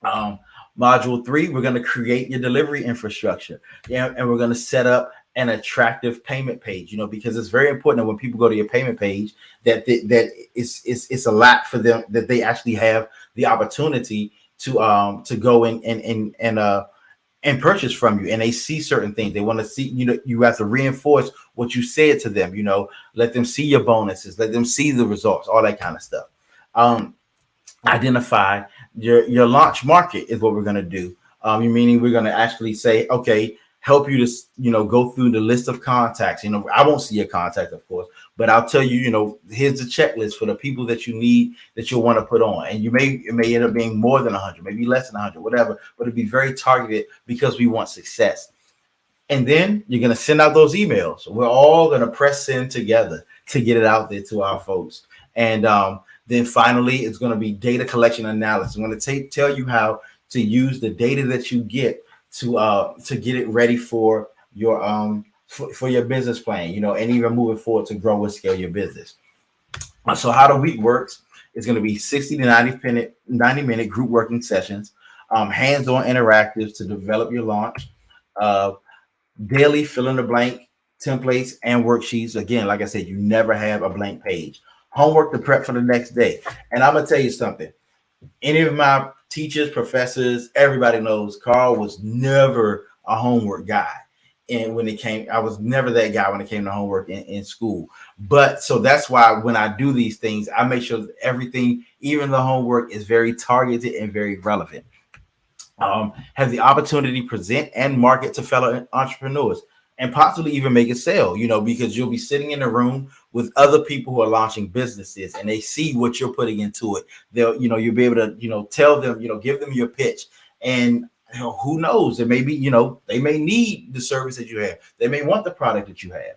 Um, Module 3, we're going to create your delivery infrastructure. Yeah, and we're going to set up an attractive payment page, because it's very important that when people go to your payment page, that it's a lot for them, that they actually have the opportunity to go in and purchase from you, and they see certain things. They want to see, you have to reinforce what you said to them, let them see your bonuses, let them see the results, all that kind of stuff. Identify your launch market is what we're going to do. Meaning we're going to actually say, okay, help you to, go through the list of contacts. I won't see your contact, of course, but I'll tell you, here's the checklist for the people that you need, that you'll want to put on. And it may end up being more than 100, maybe less than 100, whatever, but it'll be very targeted because we want success. And then you're going to send out those emails. We're all going to press send together to get it out there to our folks. And then finally, it's going to be data collection analysis. I'm going to tell you how to use the data that you get to get it ready for your for your business plan, and even moving forward to grow and scale your business. So how the week works is going to be 60 to 90-minute group working sessions, hands-on interactives to develop your launch, daily fill in the blank templates and worksheets. Again, like I said, you never have a blank page. Homework to prep for the next day. And I'm going to tell you something. Any of my teachers, professors, everybody knows Carl was never a homework guy. And I was never that guy when it came to homework in school. But so that's why when I do these things, I make sure that everything, even the homework, is very targeted and very relevant. Have the opportunity to present and market to fellow entrepreneurs, and possibly even make a sale, because you'll be sitting in a room with other people who are launching businesses, and they see what you're putting into it. You'll be able to, tell them, give them your pitch. And who knows, it may be, they may need the service that you have. They may want the product that you have.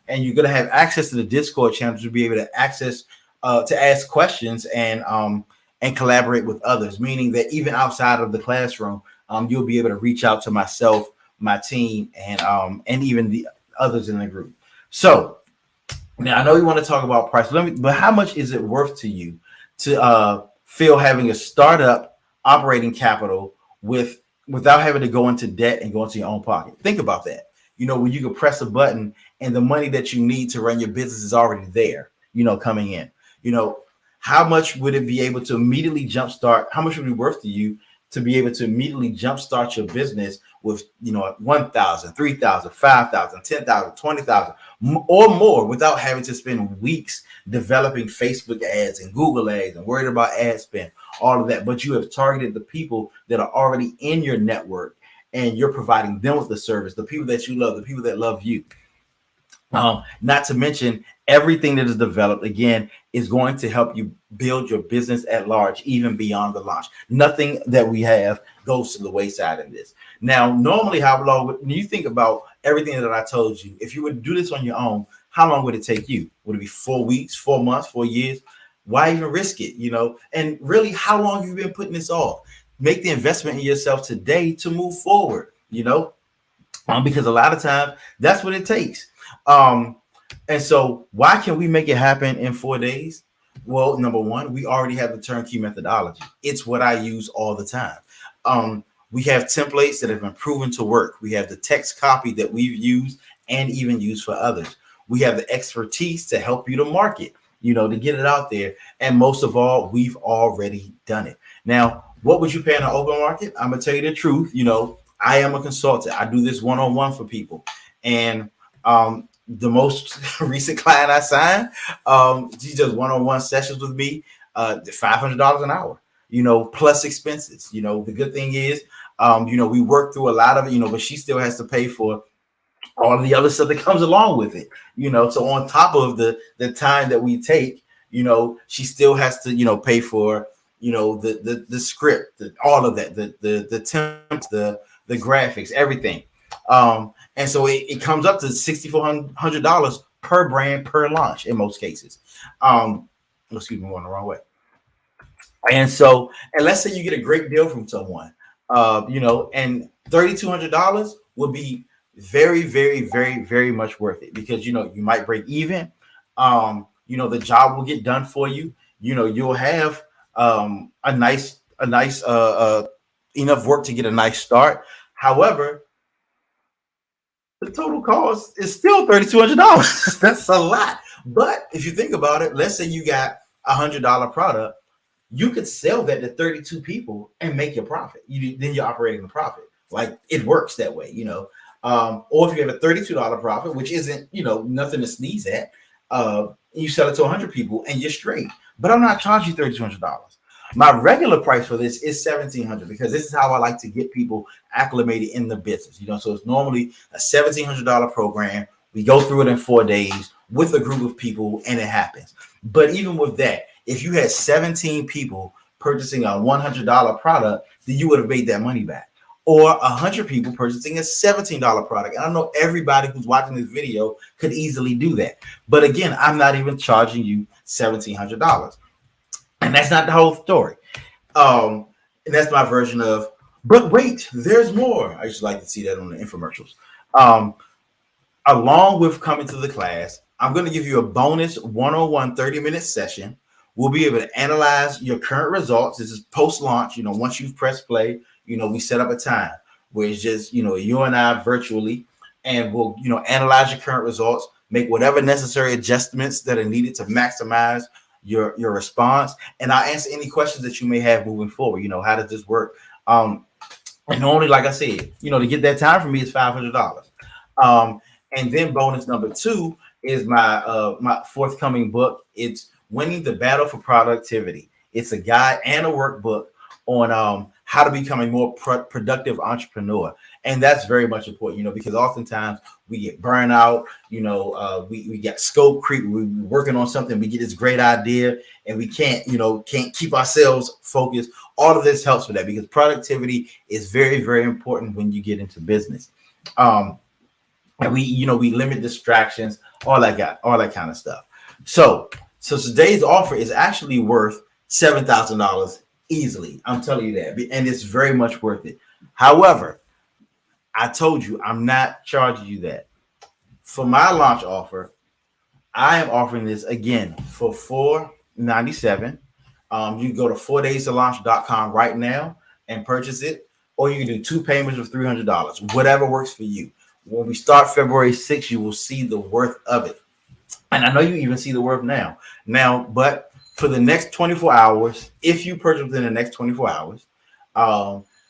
And you're going to have access to the Discord channel to be able to access, to ask questions and collaborate with others, meaning that even outside of the classroom, you'll be able to reach out to myself, my team, and even the others in the group. So now I know you want to talk about price, but how much is it worth to you to feel having a startup operating capital without having to go into debt and go into your own pocket? Think about that. When you can press a button and the money that you need to run your business is already there, coming in. How much would it be able to immediately jumpstart? How much would it be worth to you to be able to immediately jumpstart your business with, 1,000, 3,000, 5,000, 10,000, 20,000 or more without having to spend weeks developing Facebook ads and Google ads and worried about ad spend, all of that. But you have targeted the people that are already in your network, and you're providing them with the service, the people that you love, the people that love you. Not to mention everything that is developed, again, is going to help you build your business at large, even beyond the launch. Nothing that we have goes to the wayside in this. Now, normally, how long, when you think about everything that I told you, if you would do this on your own, how long would it take you? Would it be 4 weeks, 4 months, 4 years? Why even risk it? And really, how long have you been putting this off? Make the investment in yourself today to move forward, because a lot of times that's what it takes. And so why can we make it happen in 4 days? Well, number one, we already have the turnkey methodology. It's what I use all the time. We have templates that have been proven to work. We have the text copy that we've used and even used for others. We have the expertise to help you to market, to get it out there. And most of all, we've already done it. Now, what would you pay in an open market? I'm going to tell you the truth. I am a consultant. I do this one-on-one for people. And the most recent client I signed, she does one-on-one sessions with me, $500 an hour, plus expenses. The good thing is, we work through a lot of it, but she still has to pay for all of the other stuff that comes along with it, so on top of the time that we take, she still has to, pay for, the script, all of that, the temps, the graphics, everything. And so it comes up to $6,400 per brand per launch in most cases. Excuse me, I'm going the wrong way. And so, and let's say you get a great deal from someone, and $3,200 would be very, very, very, very much worth it, because you might break even. The job will get done for you. You'll have a nice enough work to get a nice start. However, the total cost is still $3,200. That's a lot. But if you think about it, let's say you got $100 product, you could sell that to 32 people and make your profit. Then you're operating a profit. Like, it works that way, or if you have a $32 profit, which isn't, nothing to sneeze at, you sell it to 100 people and you're straight. But I'm not charging you $3,200. My regular price for this is $1,700 because this is how I like to get people acclimated in the business. So it's normally a $1,700 program. We go through it in 4 days with a group of people, and it happens. But even with that, if you had 17 people purchasing a $100 product, then you would have made that money back. Or 100 people purchasing a $17 product. And I know everybody who's watching this video could easily do that. But again, I'm not even charging you $1,700. And that's not the whole story. And that's my version of, but wait, there's more. I just like to see that on the infomercials. Along with coming to the class, I'm going to give you a bonus 101 30-minute session. We'll be able to analyze your current results. This is post-launch. Once you've pressed play, we set up a time where it's just, you and I virtually, and we'll, analyze your current results, make whatever necessary adjustments that are needed to maximize your response. And I'll answer any questions that you may have moving forward. How does this work? And normally, like I said, to get that time for me is $500. And then bonus number 2 is my forthcoming book. It's Winning the Battle for Productivity. It's a guide and a workbook on how to become a more productive entrepreneur. And that's very much important, because oftentimes we get burnout, we get scope creep. We're working on something, we get this great idea and we can't keep ourselves focused. All of this helps with that because productivity is very, very important when you get into business. And we limit distractions, all that kind of stuff. So today's offer is actually worth $7,000 easily. I'm telling you that, and it's very much worth it. However, I told you I'm not charging you that. For my launch offer, I am offering this again for $497. You can go to 4daystolaunch.com right now and purchase it, or you can do 2 payments of $300, whatever works for you. When we start February 6th, you will see the worth of it. And I know you even see the worth now. But for the next 24 hours, if you purchase within the next 24 hours,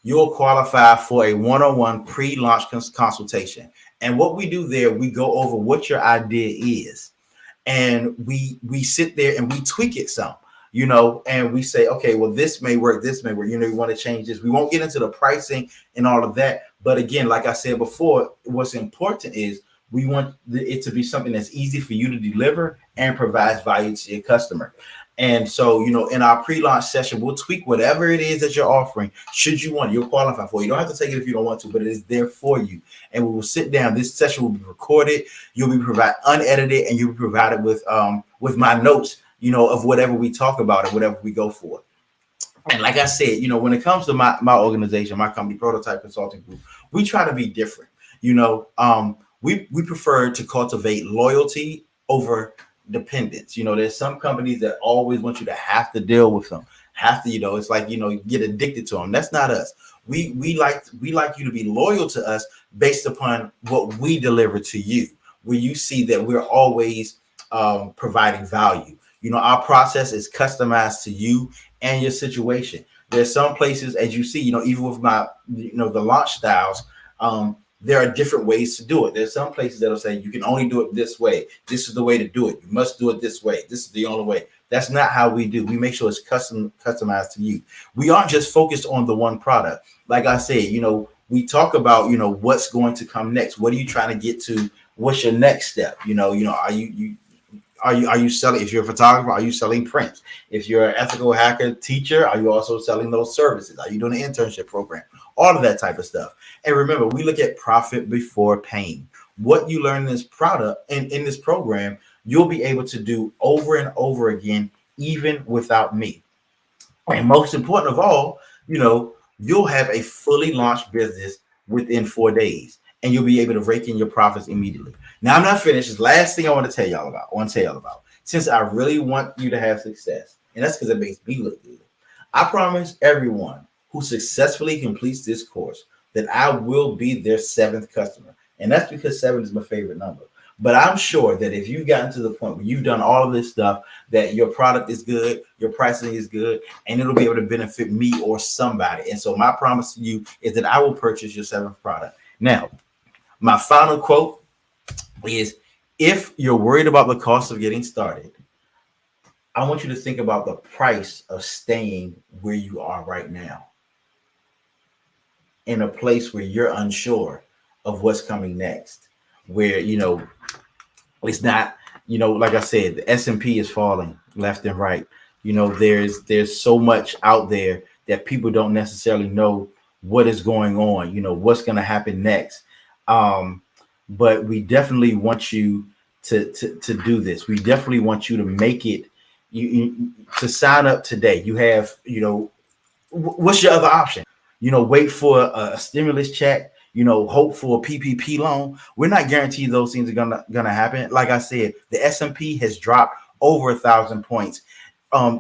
you'll qualify for a one-on-one pre-launch consultation. And what we do there, we go over what your idea is. And we sit there and we tweak it some, and we say, okay, well, this may work, we want to change this. We won't get into the pricing and all of that. But again, like I said before, what's important is we want it to be something that's easy for you to deliver and provides value to your customer. And so, in our pre-launch session, we'll tweak whatever it is that you're offering. Should you want it, you'll qualify for it. You don't have to take it if you don't want to, but it is there for you. And we will sit down. This session will be recorded. You'll be provided unedited, and you'll be provided with my notes, of whatever we talk about and whatever we go for. And like I said, when it comes to my organization, my company, Prototype Consulting Group, we try to be different. We prefer to cultivate loyalty over dependence. There's some companies that always want you to have to deal with them, it's like, get addicted to them. That's not us. We like you to be loyal to us based upon what we deliver to you, where you see that we're always providing value. Our process is customized to you and your situation. There's some places, as you see, even with my, the launch styles, there are different ways to do it. There's some places that'll say you can only do it this way. This is the way to do it. You must do it this way. This is the only way. That's not how we do. We make sure it's customized to you. We aren't just focused on the one product. Like I said, we talk about, what's going to come next. What are you trying to get to? What's your next step? Are you selling? If you're a photographer, are you selling prints? If you're an ethical hacker teacher, are you also selling those services? Are you doing an internship program? All of that type of stuff. And remember, we look at profit before pain. What you learn in this product and in this program, you'll be able to do over and over again, even without me. And most important of all, you'll have a fully launched business within 4 days, and you'll be able to rake in your profits immediately. Now, I'm not finished. This last thing I want to tell y'all about, since I really want you to have success, and that's because it makes me look good. I promise everyone who successfully completes this course that I will be their 7th customer. And that's because 7 is my favorite number. But I'm sure that if you've gotten to the point where you've done all of this stuff, that your product is good, your pricing is good, and it'll be able to benefit me or somebody. And so my promise to you is that I will purchase your 7th product. Now, my final quote is, if you're worried about the cost of getting started, I want you to think about the price of staying where you are right now, in a place where you're unsure of what's coming next, where, it's not, like I said, the S&P is falling left and right. There's so much out there that people don't necessarily know what is going on, what's going to happen next. But we definitely want you to do this. We definitely want you to make it, to sign up today. You have, what's your other option? Wait for a stimulus check, hope for a PPP loan. We're not guaranteed those things are gonna happen. Like I said, the S&P has dropped over 1,000 points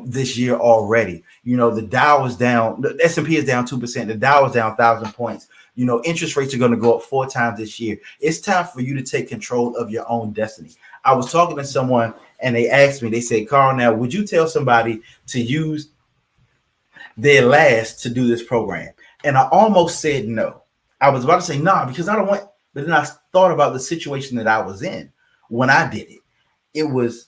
this year already. The Dow is down. The S&P is down 2%. The Dow is down 1,000 points. Interest rates are going to go up 4 times this year. It's time for you to take control of your own destiny. I was talking to someone and they asked me, they said, Carl, now, would you tell somebody to use their last to do this program? And I almost said no. I was about to say no, because I don't want, but then I thought about the situation that I was in when I did it. It was,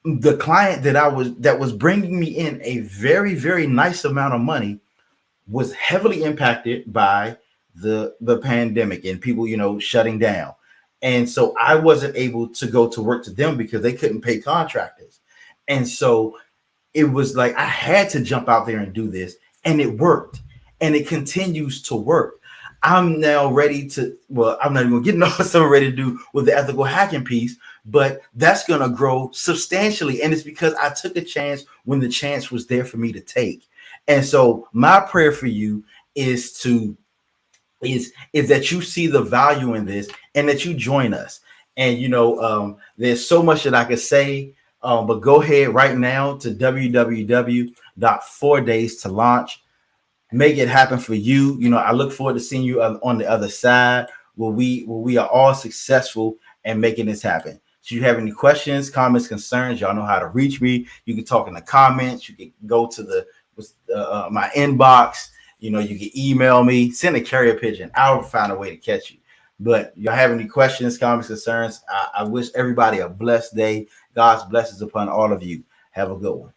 the client that was bringing me in a very, very nice amount of money was heavily impacted by the pandemic and people, shutting down. And so I wasn't able to go to work to them because they couldn't pay contractors. And so it was like I had to jump out there and do this, and it worked, and it continues to work. I'm now ready to, well, I'm not even gonna get into what I'm ready to do with the ethical hacking piece, but that's gonna grow substantially. And it's because I took a chance when the chance was there for me to take. And so my prayer for you is that you see the value in this and that you join us. And there's so much that I could say, but go ahead right now to www.4daystoLaunch. Make it happen for you. I look forward to seeing you on the other side where we are all successful and making this happen. So you have any questions, comments, concerns, y'all know how to reach me. You can talk in the comments. You can go to my inbox. You can email me, send a carrier pigeon. I'll find a way to catch you. But y'all have any questions, comments, concerns? I wish everybody a blessed day. God's blessings upon all of you. Have a good one.